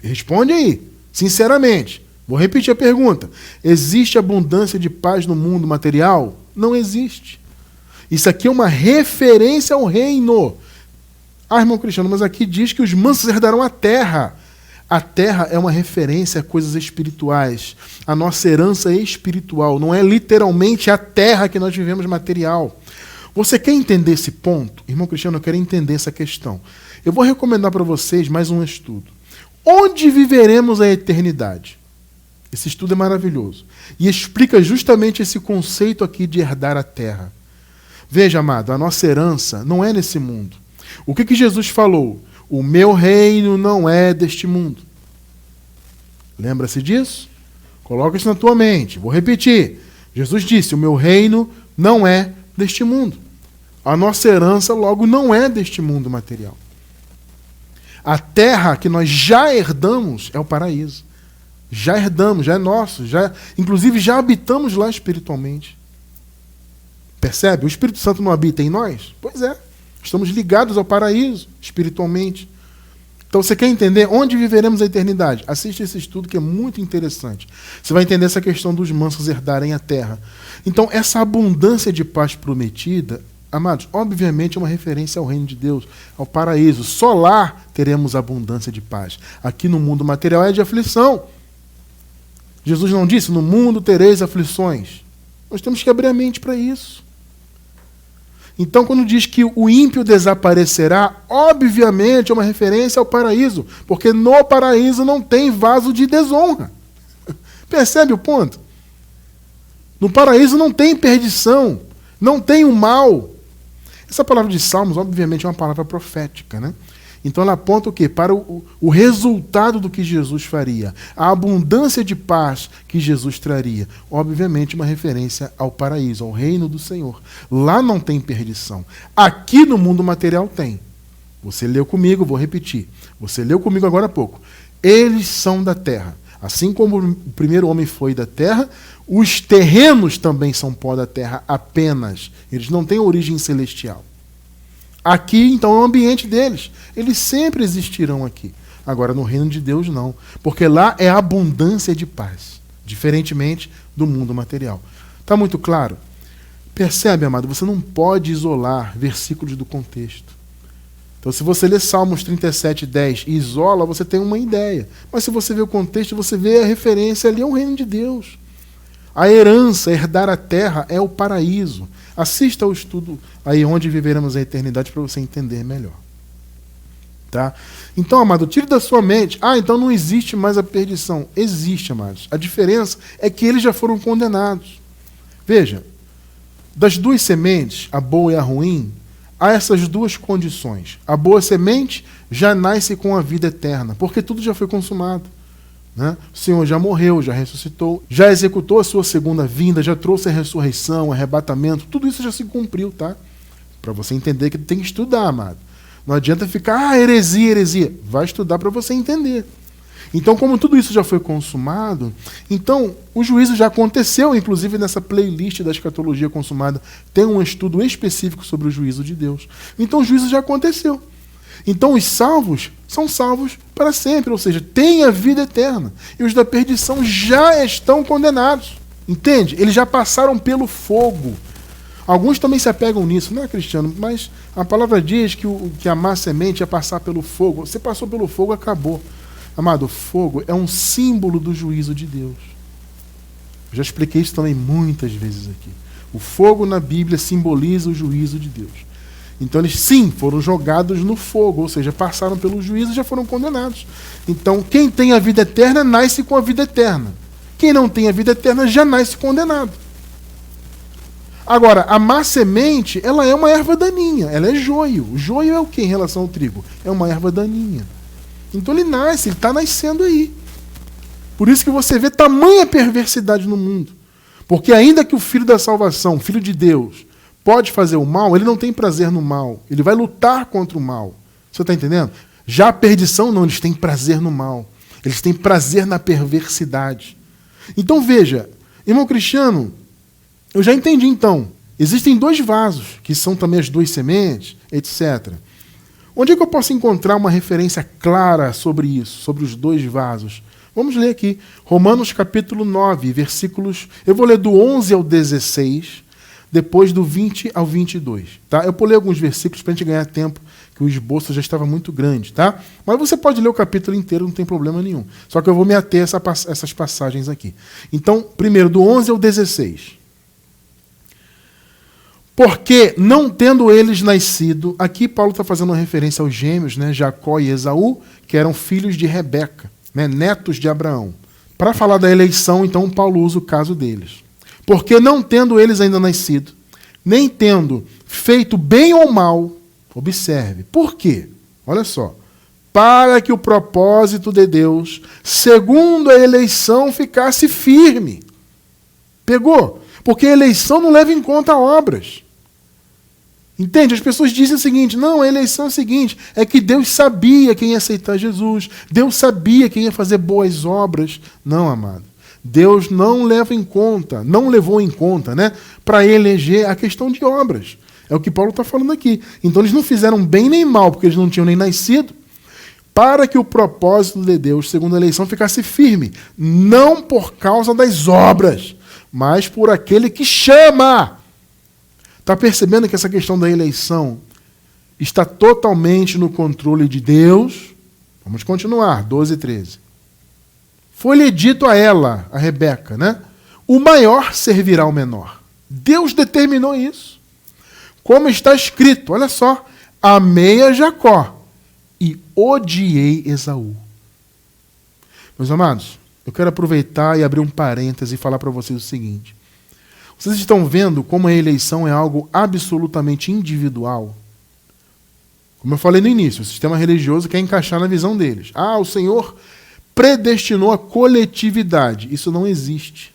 Speaker 1: Responde aí, sinceramente. Vou repetir a pergunta. Existe abundância de paz no mundo material? Não existe. Isso aqui é uma referência ao reino. Irmão Cristiano, mas aqui diz que os mansos herdarão a terra. A terra é uma referência a coisas espirituais. A nossa herança é espiritual, não é literalmente a terra que nós vivemos material. Você quer entender esse ponto? Irmão Cristiano, eu quero entender essa questão. Eu vou recomendar para vocês mais um estudo. Onde viveremos a eternidade? Esse estudo é maravilhoso. E explica justamente esse conceito aqui de herdar a terra. Veja, amado, a nossa herança não é nesse mundo. O que Jesus falou? O meu reino não é deste mundo. Lembra-se disso? Coloca isso na tua mente. Vou repetir. Jesus disse, o meu reino não é deste mundo. A nossa herança, logo, não é deste mundo material. A terra que nós já herdamos é o paraíso. Já herdamos, já é nosso. Inclusive, já habitamos lá espiritualmente. Percebe? O Espírito Santo não habita em nós? Pois é. Estamos ligados ao paraíso espiritualmente. Então você quer entender onde viveremos a eternidade? Assiste esse estudo que é muito interessante. Você vai entender essa questão dos mansos herdarem a terra. Então essa abundância de paz prometida, amados, obviamente é uma referência ao reino de Deus, ao paraíso. Só lá teremos abundância de paz. Aqui no mundo material é de aflição. Jesus não disse, no mundo tereis aflições. Nós temos que abrir a mente para isso. Então, quando diz que o ímpio desaparecerá, obviamente é uma referência ao paraíso, porque no paraíso não tem vaso de desonra. Percebe o ponto? No paraíso não tem perdição, não tem o mal. Essa palavra de Salmos, obviamente, é uma palavra profética, né? Então ela aponta o quê? Para o resultado do que Jesus faria, a abundância de paz que Jesus traria. Obviamente uma referência ao paraíso, ao reino do Senhor. Lá não tem perdição. Aqui no mundo material tem. Você leu comigo, vou repetir. Você leu comigo agora há pouco. Eles são da terra. Assim como o primeiro homem foi da terra, os terrenos também são pó da terra apenas. Eles não têm origem celestial. Aqui, então, é o ambiente deles. Eles sempre existirão aqui. Agora, no reino de Deus, não. Porque lá é abundância de paz. Diferentemente do mundo material. Está muito claro? Percebe, amado? Você não pode isolar versículos do contexto. Então, se você lê Salmos 37:10 e isola, você tem uma ideia. Mas se você vê o contexto, você vê a referência ali ao reino de Deus. A herança, herdar a terra, é o paraíso. Assista ao estudo aí onde viveremos a eternidade para você entender melhor. Tá? Então, amado, tire da sua mente, então não existe mais a perdição. Existe, amados. A diferença é que eles já foram condenados. Veja, das duas sementes, a boa e a ruim, há essas duas condições. A boa semente já nasce com a vida eterna, porque tudo já foi consumado. Né? O Senhor já morreu, já ressuscitou, já executou a sua segunda vinda, já trouxe a ressurreição, o arrebatamento, tudo isso já se cumpriu, tá? Para você entender que tem que estudar, amado. Não adianta ficar, heresia, heresia. Vai estudar para você entender. Então, como tudo isso já foi consumado, então o juízo já aconteceu, inclusive nessa playlist da escatologia consumada, tem um estudo específico sobre o juízo de Deus. Então o juízo já aconteceu. Então os salvos são salvos para sempre, ou seja, têm a vida eterna. E os da perdição já estão condenados. Entende? Eles já passaram pelo fogo. Alguns também se apegam nisso, não é, Cristiano? Mas a palavra diz que a má semente é passar pelo fogo. Você passou pelo fogo, acabou. Amado, o fogo é um símbolo do juízo de Deus. Eu já expliquei isso também muitas vezes aqui. O fogo na Bíblia simboliza o juízo de Deus. Então eles, sim, foram jogados no fogo, ou seja, passaram pelo juízo e já foram condenados. Então quem tem a vida eterna nasce com a vida eterna. Quem não tem a vida eterna já nasce condenado. Agora, a má semente, ela é uma erva daninha, ela é joio. O joio é o que em relação ao trigo? É uma erva daninha. Então ele nasce, ele está nascendo aí. Por isso que você vê tamanha perversidade no mundo. Porque ainda que o filho da salvação, filho de Deus, pode fazer o mal, ele não tem prazer no mal. Ele vai lutar contra o mal. Você está entendendo? Já a perdição não, eles têm prazer no mal. Eles têm prazer na perversidade. Então veja, irmão Cristiano, eu já entendi então. Existem dois vasos, que são também as duas sementes, etc. Onde é que eu posso encontrar uma referência clara sobre isso, sobre os dois vasos? Vamos ler aqui. Romanos capítulo 9, versículos... Eu vou ler do 11 ao 16, depois do 20 ao 22. Tá? Eu pulei alguns versículos para a gente ganhar tempo, que o esboço já estava muito grande. Tá? Mas você pode ler o capítulo inteiro, não tem problema nenhum. Só que eu vou me ater a essas passagens aqui. Então, primeiro, do 11 ao 16. Porque, não tendo eles nascido... Aqui Paulo está fazendo uma referência aos gêmeos, né, Jacó e Esaú, que eram filhos de Rebeca, né, netos de Abraão. Para falar da eleição, então, Paulo usa o caso deles. Porque, não tendo eles ainda nascido, nem tendo feito bem ou mal, observe. Por quê? Olha só. Para que o propósito de Deus, segundo a eleição, ficasse firme. Pegou? Porque a eleição não leva em conta obras. Entende? As pessoas dizem o seguinte, não, a eleição é o seguinte, é que Deus sabia quem ia aceitar Jesus, Deus sabia quem ia fazer boas obras. Não, amado. Deus não leva em conta, não levou em conta, né, para eleger a questão de obras. É o que Paulo está falando aqui. Então eles não fizeram bem nem mal, porque eles não tinham nem nascido, para que o propósito de Deus, segundo a eleição, ficasse firme, não por causa das obras, mas por aquele que chama. Está percebendo que essa questão da eleição está totalmente no controle de Deus? Vamos continuar, 12 e 13. Foi-lhe dito a ela, a Rebeca, né? O maior servirá ao menor. Deus determinou isso. Como está escrito, olha só, amei a Jacó e odiei Esaú. Meus amados, eu quero aproveitar e abrir um parêntese e falar para vocês o seguinte. Vocês estão vendo como a eleição é algo absolutamente individual? Como eu falei no início, o sistema religioso quer encaixar na visão deles. O Senhor predestinou a coletividade. Isso não existe.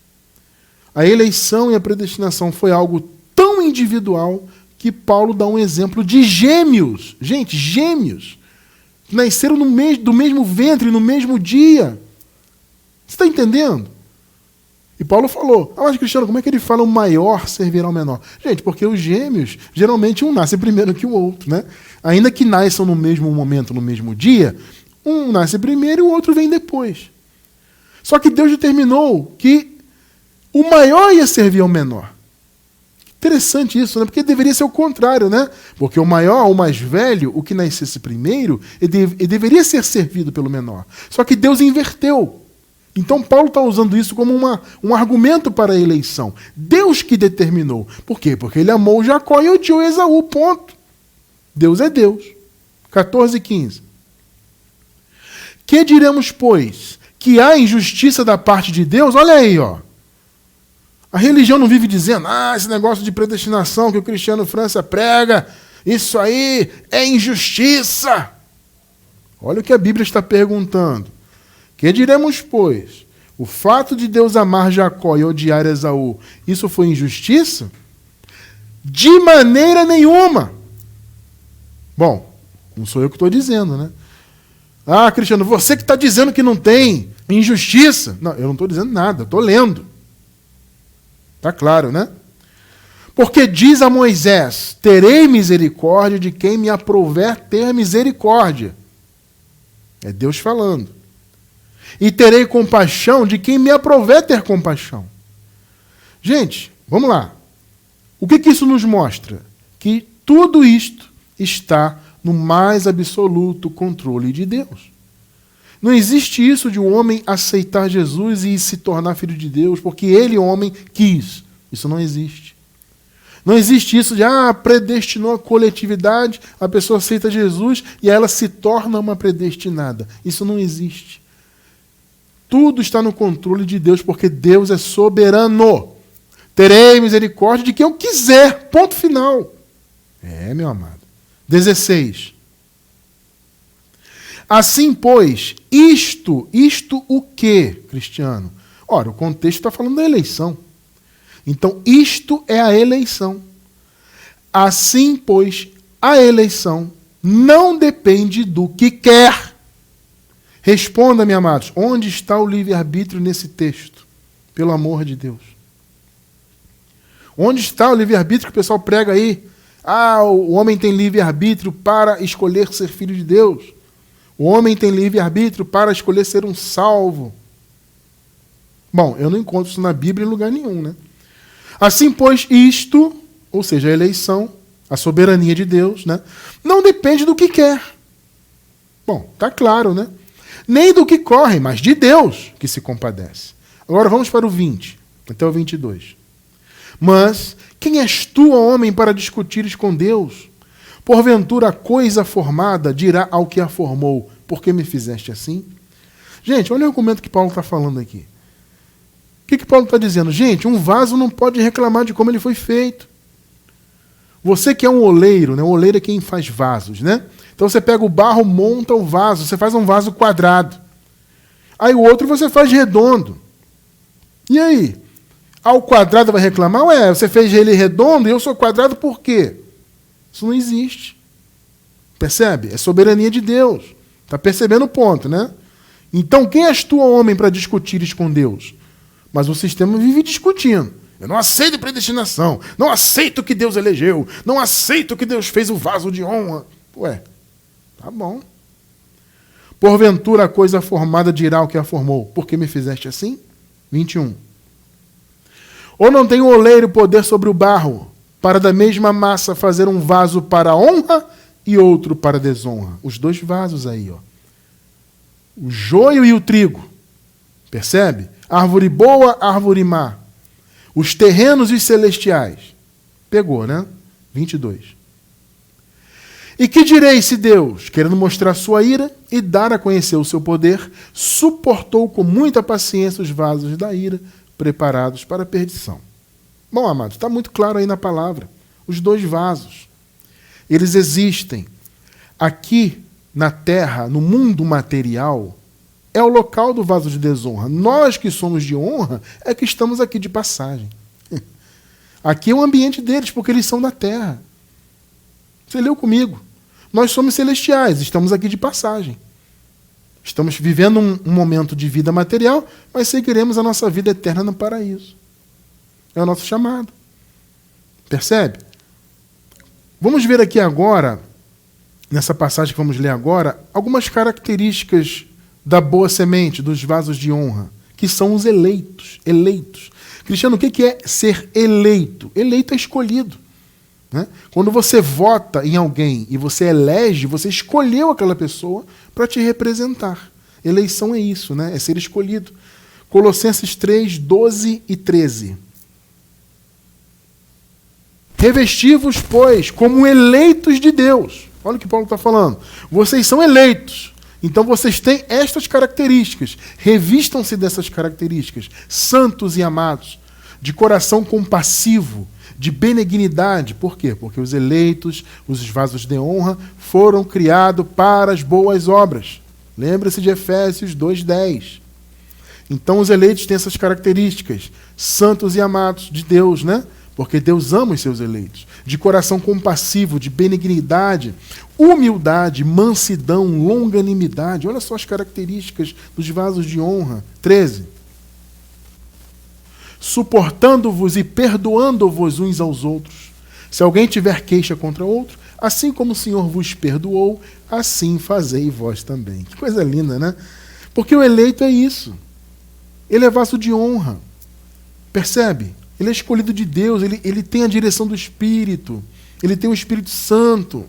Speaker 1: A eleição e a predestinação foi algo tão individual que Paulo dá um exemplo de gêmeos. Gente, gêmeos. Que nasceram do mesmo ventre, no mesmo dia. Você está entendendo? E Paulo falou, mas Cristiano, como é que ele fala o maior servirá ao menor? Gente, porque os gêmeos, geralmente um nasce primeiro que o outro, né? Ainda que nasçam no mesmo momento, no mesmo dia, um nasce primeiro e o outro vem depois. Só que Deus determinou que o maior ia servir ao menor. Interessante isso, né? Porque deveria ser o contrário, né? Porque o maior, o mais velho, o que nascesse primeiro, ele deveria ser servido pelo menor. Só que Deus inverteu. Então Paulo está usando isso como um argumento para a eleição. Deus que determinou. Por quê? Porque ele amou Jacó e odiou Esaú, ponto. Deus é Deus. 14 e 15. Que diremos, pois? Que há injustiça da parte de Deus? Olha aí, ó. A religião não vive dizendo, esse negócio de predestinação que o Cristiano França prega, isso aí é injustiça. Olha o que a Bíblia está perguntando. Que diremos, pois? O fato de Deus amar Jacó e odiar Esaú, isso foi injustiça? De maneira nenhuma. Bom, não sou eu que estou dizendo, né? Cristiano, você que está dizendo que não tem injustiça. Não, eu não estou dizendo nada, eu estou lendo. Está claro, né? Porque diz a Moisés, terei misericórdia de quem me aprouver ter misericórdia. É Deus falando. E terei compaixão de quem me aprouver ter compaixão. Gente, vamos lá. O que isso nos mostra? Que tudo isto está no mais absoluto controle de Deus. Não existe isso de um homem aceitar Jesus e se tornar filho de Deus, porque ele, homem, quis. Isso não existe. Não existe isso de, predestinou a coletividade, a pessoa aceita Jesus e ela se torna uma predestinada. Isso não existe. Tudo está no controle de Deus, porque Deus é soberano. Terei misericórdia de quem eu quiser. Ponto final. Meu amado. 16. Assim, pois, isto o quê, Cristiano? Ora, o contexto está falando da eleição. Então, isto é a eleição. Assim, pois, a eleição não depende do que quer. Responda-me, amados, onde está o livre-arbítrio nesse texto? Pelo amor de Deus. Onde está o livre-arbítrio que o pessoal prega aí? O homem tem livre-arbítrio para escolher ser filho de Deus. O homem tem livre-arbítrio para escolher ser um salvo. Bom, eu não encontro isso na Bíblia em lugar nenhum, né? Assim, pois, isto, ou seja, a eleição, a soberania de Deus, né, não depende do que quer. Bom, está claro, né? Nem do que corre, mas de Deus que se compadece. Agora vamos para o 20, até o 22. Mas quem és tu, homem, para discutires com Deus? Porventura a coisa formada dirá ao que a formou, por que me fizeste assim? Gente, olha o argumento que Paulo está falando aqui. O que Paulo está dizendo? Gente, um vaso não pode reclamar de como ele foi feito. Você que é um oleiro, né? O oleiro é quem faz vasos, né? Então você pega o barro, monta o vaso, você faz um vaso quadrado. Aí o outro você faz redondo. E aí? O quadrado vai reclamar? Você fez ele redondo e eu sou quadrado por quê? Isso não existe. Percebe? É soberania de Deus. Está percebendo o ponto, né? Então quem és tu, homem, para discutires com Deus? Mas o sistema vive discutindo. Eu não aceito predestinação. Não aceito que Deus elegeu. Não aceito que Deus fez o vaso de honra. Tá bom. Porventura a coisa formada dirá o que a formou: por que me fizeste assim? 21. Ou não tem o oleiro poder sobre o barro, para da mesma massa fazer um vaso para honra e outro para desonra? Os dois vasos aí, ó. O joio e o trigo. Percebe? Árvore boa, árvore má. Os terrenos e os celestiais. Pegou, né? 22. E que direi se Deus, querendo mostrar sua ira e dar a conhecer o seu poder, suportou com muita paciência os vasos da ira, preparados para a perdição? Bom, amados, está muito claro aí na palavra. Os dois vasos, eles existem. Aqui na terra, no mundo material, é o local do vaso de desonra. Nós que somos de honra é que estamos aqui de passagem. Aqui é o ambiente deles, porque eles são da terra. Você leu comigo. Nós somos celestiais, estamos aqui de passagem. Estamos vivendo um momento de vida material, mas seguiremos a nossa vida eterna no paraíso. É o nosso chamado. Percebe? Vamos ver aqui agora, nessa passagem que vamos ler agora, algumas características da boa semente, dos vasos de honra, que são os eleitos. Eleitos. Cristiano, o que é ser eleito? Eleito é escolhido. Né? Quando você vota em alguém e você elege, você escolheu aquela pessoa para te representar. Eleição é isso, né? É ser escolhido. Colossenses 3, 12 e 13. Revesti-vos, pois, como eleitos de Deus. Olha o que Paulo está falando. Vocês são eleitos. Então vocês têm estas características. Revistam-se dessas características. Santos e amados. De coração compassivo. De benignidade. Por quê? Porque os eleitos, os vasos de honra, foram criados para as boas obras. Lembra-se de Efésios 2:10. Então os eleitos têm essas características. Santos e amados de Deus, né? Porque Deus ama os seus eleitos. De coração compassivo, de benignidade, humildade, mansidão, longanimidade. Olha só as características dos vasos de honra. 13. Suportando-vos e perdoando-vos uns aos outros. Se alguém tiver queixa contra outro, assim como o Senhor vos perdoou, assim fazei vós também. Que coisa linda, né? Porque o eleito é isso. Ele é vaso de honra. Percebe? Ele é escolhido de Deus, ele tem a direção do Espírito, ele tem o Espírito Santo.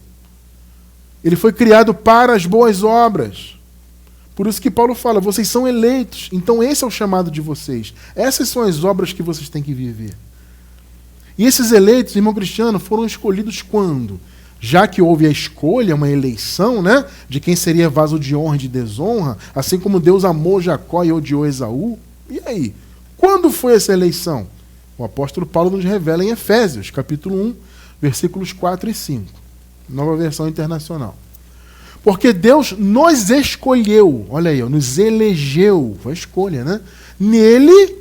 Speaker 1: Ele foi criado para as boas obras. Por isso que Paulo fala, vocês são eleitos, então esse é o chamado de vocês. Essas são as obras que vocês têm que viver. E esses eleitos, irmão Cristiano, foram escolhidos quando? Já que houve a escolha, uma eleição, né, de quem seria vaso de honra e de desonra, assim como Deus amou Jacó e odiou Esaú. E aí? Quando foi essa eleição? O apóstolo Paulo nos revela em Efésios, capítulo 1, versículos 4 e 5. Nova versão internacional. Porque Deus nos escolheu, olha aí, nos elegeu, foi a escolha, né? Nele,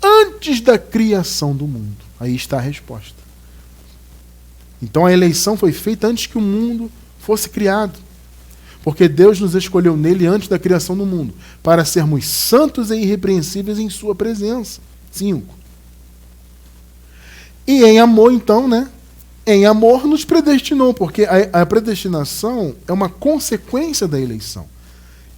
Speaker 1: antes da criação do mundo. Aí está a resposta. Então a eleição foi feita antes que o mundo fosse criado. Porque Deus nos escolheu nele antes da criação do mundo, para sermos santos e irrepreensíveis em sua presença. 5. E em amor, então, né? Em amor nos predestinou, porque a predestinação é uma consequência da eleição.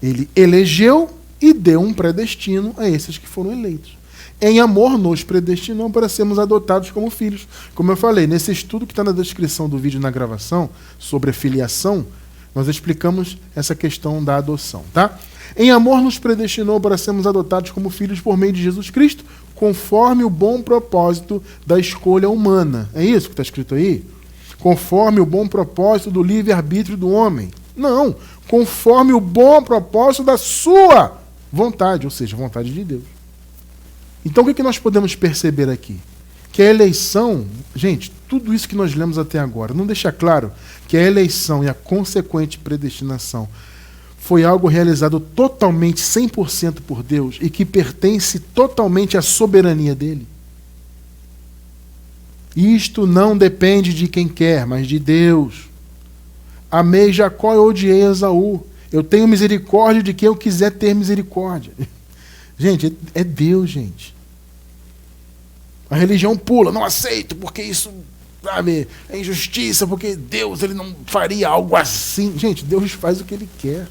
Speaker 1: Ele elegeu e deu um predestino a esses que foram eleitos. Em amor nos predestinou para sermos adotados como filhos. Como eu falei, nesse estudo que está na descrição do vídeo na gravação, sobre a filiação, nós explicamos essa questão da adoção, tá? Em amor nos predestinou para sermos adotados como filhos por meio de Jesus Cristo, conforme o bom propósito da escolha humana. É isso que está escrito aí? Conforme o bom propósito do livre-arbítrio do homem. Não, conforme o bom propósito da sua vontade, ou seja, a vontade de Deus. Então o que nós podemos perceber aqui? Que a eleição, gente, tudo isso que nós lemos até agora, não deixa claro que a eleição e a consequente predestinação foi algo realizado totalmente, 100% por Deus e que pertence totalmente à soberania dele? Isto não depende de quem quer, mas de Deus. Amei Jacó e odiei Esaú. Eu tenho misericórdia de quem eu quiser ter misericórdia. Gente, é Deus, gente. A religião pula, não aceito, porque isso, sabe, é injustiça, porque Deus ele não faria algo assim. Gente, Deus faz o que ele quer.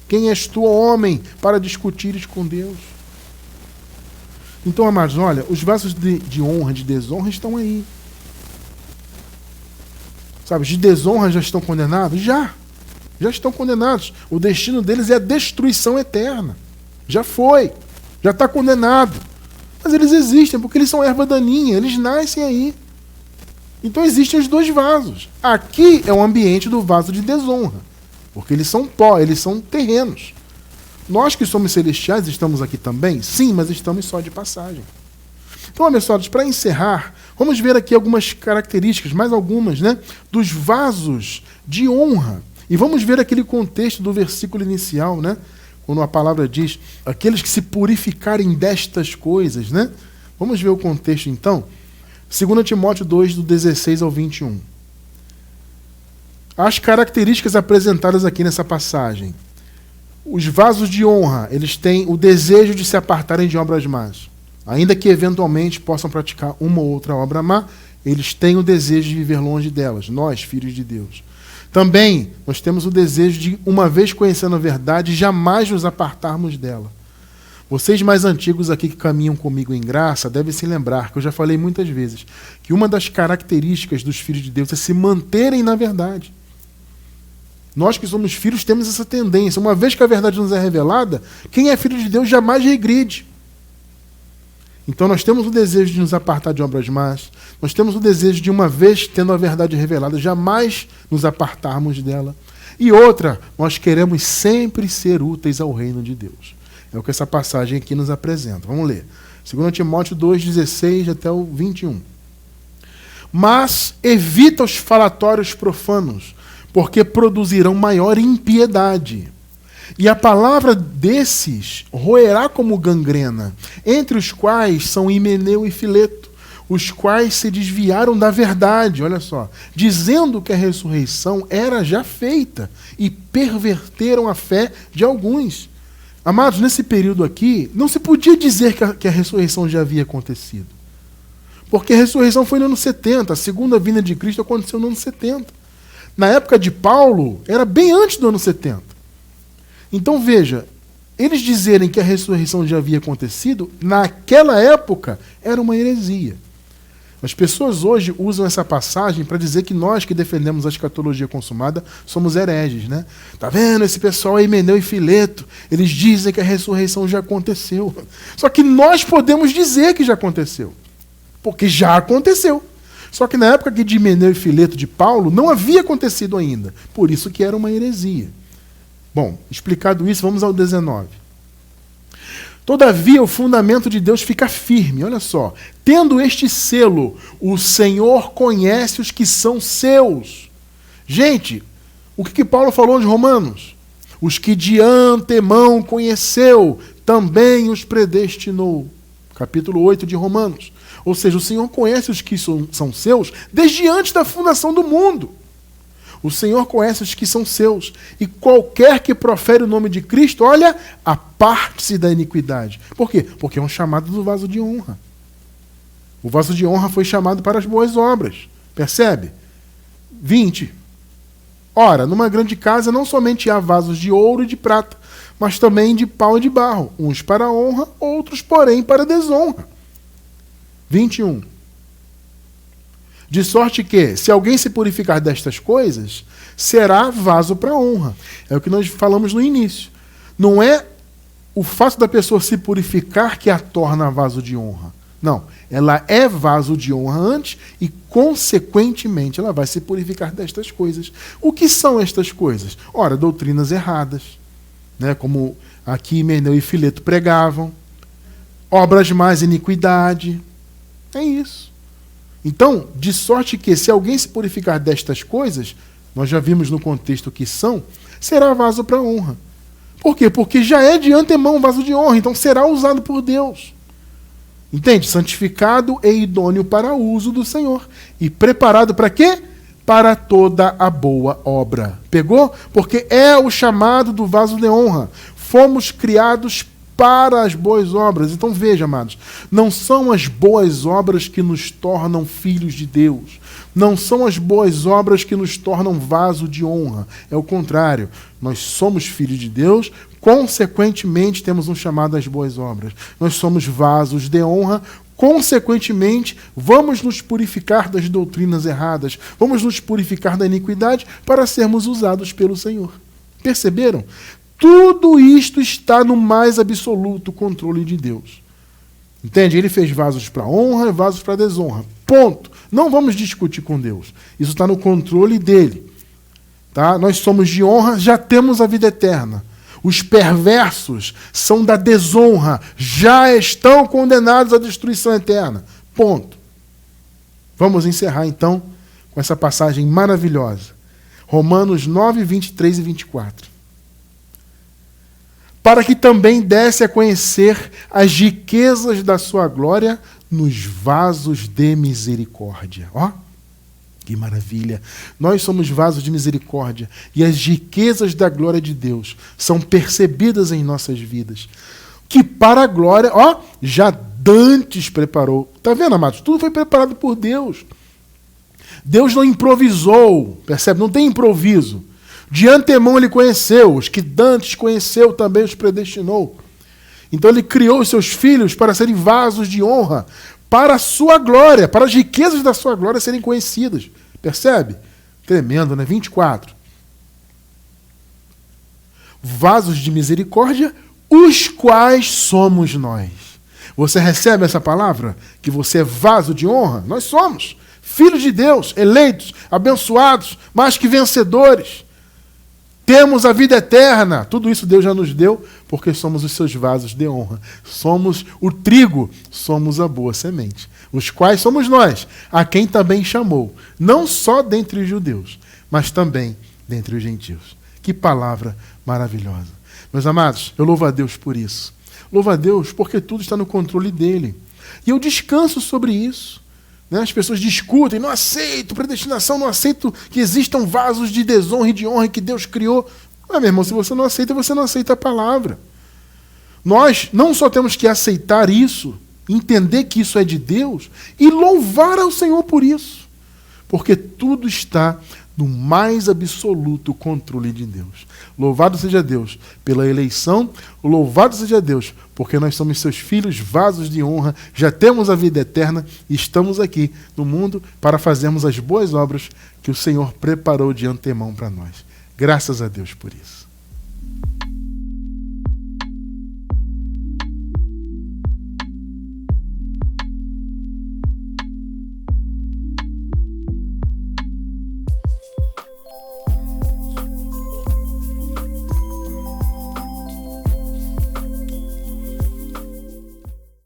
Speaker 1: Quem és tu, homem, para discutires com Deus? Então, amados, olha, os vasos de honra, de desonra estão aí. Sabe, de desonra já estão condenados? Já estão condenados. O destino deles é a destruição eterna. Já foi. Já está condenado. Mas eles existem porque eles são erva daninha. Eles nascem aí. Então existem os dois vasos. Aqui é o ambiente do vaso de desonra. Porque eles são pó, eles são terrenos. Nós que somos celestiais estamos aqui também? Sim, mas estamos só de passagem. Então, abençoados, para encerrar, vamos ver aqui algumas características, mais algumas, né, dos vasos de honra. E vamos ver aquele contexto do versículo inicial, né, quando a palavra diz, aqueles que se purificarem destas coisas, né? Vamos ver o contexto, então. 2 Timóteo 2, do 16 ao 21. As características apresentadas aqui nessa passagem. Os vasos de honra, eles têm o desejo de se apartarem de obras más. Ainda que eventualmente possam praticar uma ou outra obra má, eles têm o desejo de viver longe delas, nós, filhos de Deus. Também nós temos o desejo de, uma vez conhecendo a verdade, jamais nos apartarmos dela. Vocês mais antigos aqui que caminham comigo em graça devem se lembrar, que eu já falei muitas vezes, que uma das características dos filhos de Deus é se manterem na verdade. Nós que somos filhos temos essa tendência. Uma vez que a verdade nos é revelada, quem é filho de Deus jamais regride. Então nós temos o desejo de nos apartar de obras más, nós temos o desejo de, uma vez tendo a verdade revelada, jamais nos apartarmos dela. E outra, nós queremos sempre ser úteis ao reino de Deus. É o que essa passagem aqui nos apresenta. Vamos ler. 2 Timóteo 2, 16 até o 21. Mas evita os falatórios profanos, porque produzirão maior impiedade. E a palavra desses roerá como gangrena, entre os quais são Himeneu e Fileto, os quais se desviaram da verdade, olha só, dizendo que a ressurreição era já feita, e perverteram a fé de alguns. Amados, nesse período aqui, não se podia dizer que a ressurreição já havia acontecido. Porque a ressurreição foi no ano 70, a segunda vinda de Cristo aconteceu no ano 70. Na época de Paulo, era bem antes do ano 70. Então veja, eles dizerem que a ressurreição já havia acontecido, naquela época, era uma heresia. As pessoas hoje usam essa passagem para dizer que nós que defendemos a escatologia consumada somos hereges, né? Tá vendo? Esse pessoal aí, Himeneu e Fileto, eles dizem que a ressurreição já aconteceu. Só que nós podemos dizer que já aconteceu. Porque já aconteceu. Só que na época de Himeneu e Fileto de Paulo, não havia acontecido ainda. Por isso que era uma heresia. Bom, explicado isso, vamos ao 19. Todavia, o fundamento de Deus fica firme, olha só. Tendo este selo, o Senhor conhece os que são seus. Gente, o que Paulo falou aos Romanos? Os que de antemão conheceu, também os predestinou. Capítulo 8 de Romanos. Ou seja, o Senhor conhece os que são seus desde antes da fundação do mundo. O Senhor conhece os que são seus. E qualquer que profere o nome de Cristo, olha, aparte-se da iniquidade. Por quê? Porque é um chamado do vaso de honra. O vaso de honra foi chamado para as boas obras. Percebe? 20. Ora, numa grande casa não somente há vasos de ouro e de prata, mas também de pau e de barro, uns para a honra, outros, porém, para a desonra. 21. De sorte que, se alguém se purificar destas coisas, será vaso para honra. É o que nós falamos no início. Não é o fato da pessoa se purificar que a torna vaso de honra. Não, ela é vaso de honra antes e, consequentemente, ela vai se purificar destas coisas. O que são estas coisas? Ora, doutrinas erradas, né, como aqui Himeneu e Fileto pregavam, obras más, iniquidade. É isso. Então, de sorte que, se alguém se purificar destas coisas, nós já vimos no contexto que são, será vaso para honra. Por quê? Porque já é de antemão vaso de honra, então será usado por Deus. Entende? Santificado e idôneo para o uso do Senhor. E preparado para quê? Para toda a boa obra. Pegou? Porque é o chamado do vaso de honra. Fomos criados para as boas obras. Então veja, amados, não são as boas obras que nos tornam filhos de Deus. Não são as boas obras que nos tornam vaso de honra. É o contrário. Nós somos filhos de Deus, consequentemente temos um chamado às boas obras. Nós somos vasos de honra, consequentemente vamos nos purificar das doutrinas erradas, vamos nos purificar da iniquidade para sermos usados pelo Senhor. Perceberam? Tudo isto está no mais absoluto controle de Deus. Entende? Ele fez vasos para honra e vasos para desonra. Ponto. Não vamos discutir com Deus. Isso está no controle dele. Tá? Nós somos de honra, já temos a vida eterna. Os perversos são da desonra, já estão condenados à destruição eterna. Ponto. Vamos encerrar então com essa passagem maravilhosa. Romanos 9, 23 e 24. Para que também desse a conhecer as riquezas da sua glória nos vasos de misericórdia. Ó, que maravilha! Nós somos vasos de misericórdia e as riquezas da glória de Deus são percebidas em nossas vidas. Que para a glória, ó, já dantes preparou. Está vendo, amados? Tudo foi preparado por Deus. Deus não improvisou, percebe? Não tem improviso. De antemão ele conheceu, os que dantes conheceu também os predestinou. Então ele criou os seus filhos para serem vasos de honra, para a sua glória, para as riquezas da sua glória serem conhecidas. Percebe? Tremendo, né? 24. Vasos de misericórdia, os quais somos nós. Você recebe essa palavra? Que você é vaso de honra? Nós somos filhos de Deus, eleitos, abençoados, mais que vencedores. Temos a vida eterna. Tudo isso Deus já nos deu, porque somos os seus vasos de honra. Somos o trigo, somos a boa semente. Os quais somos nós, a quem também chamou. Não só dentre os judeus, mas também dentre os gentios. Que palavra maravilhosa. Meus amados, eu louvo a Deus por isso. Louvo a Deus porque tudo está no controle dele. E eu descanso sobre isso. As pessoas discutem, não aceito predestinação, não aceito que existam vasos de desonra e de honra que Deus criou. Mas, meu irmão, se você não aceita a palavra. Nós não só temos que aceitar isso, entender que isso é de Deus e louvar ao Senhor por isso. Porque tudo está no mais absoluto controle de Deus. Louvado seja Deus pela eleição, louvado seja Deus, porque nós somos seus filhos, vasos de honra, já temos a vida eterna e estamos aqui no mundo para fazermos as boas obras que o Senhor preparou de antemão para nós. Graças a Deus por isso.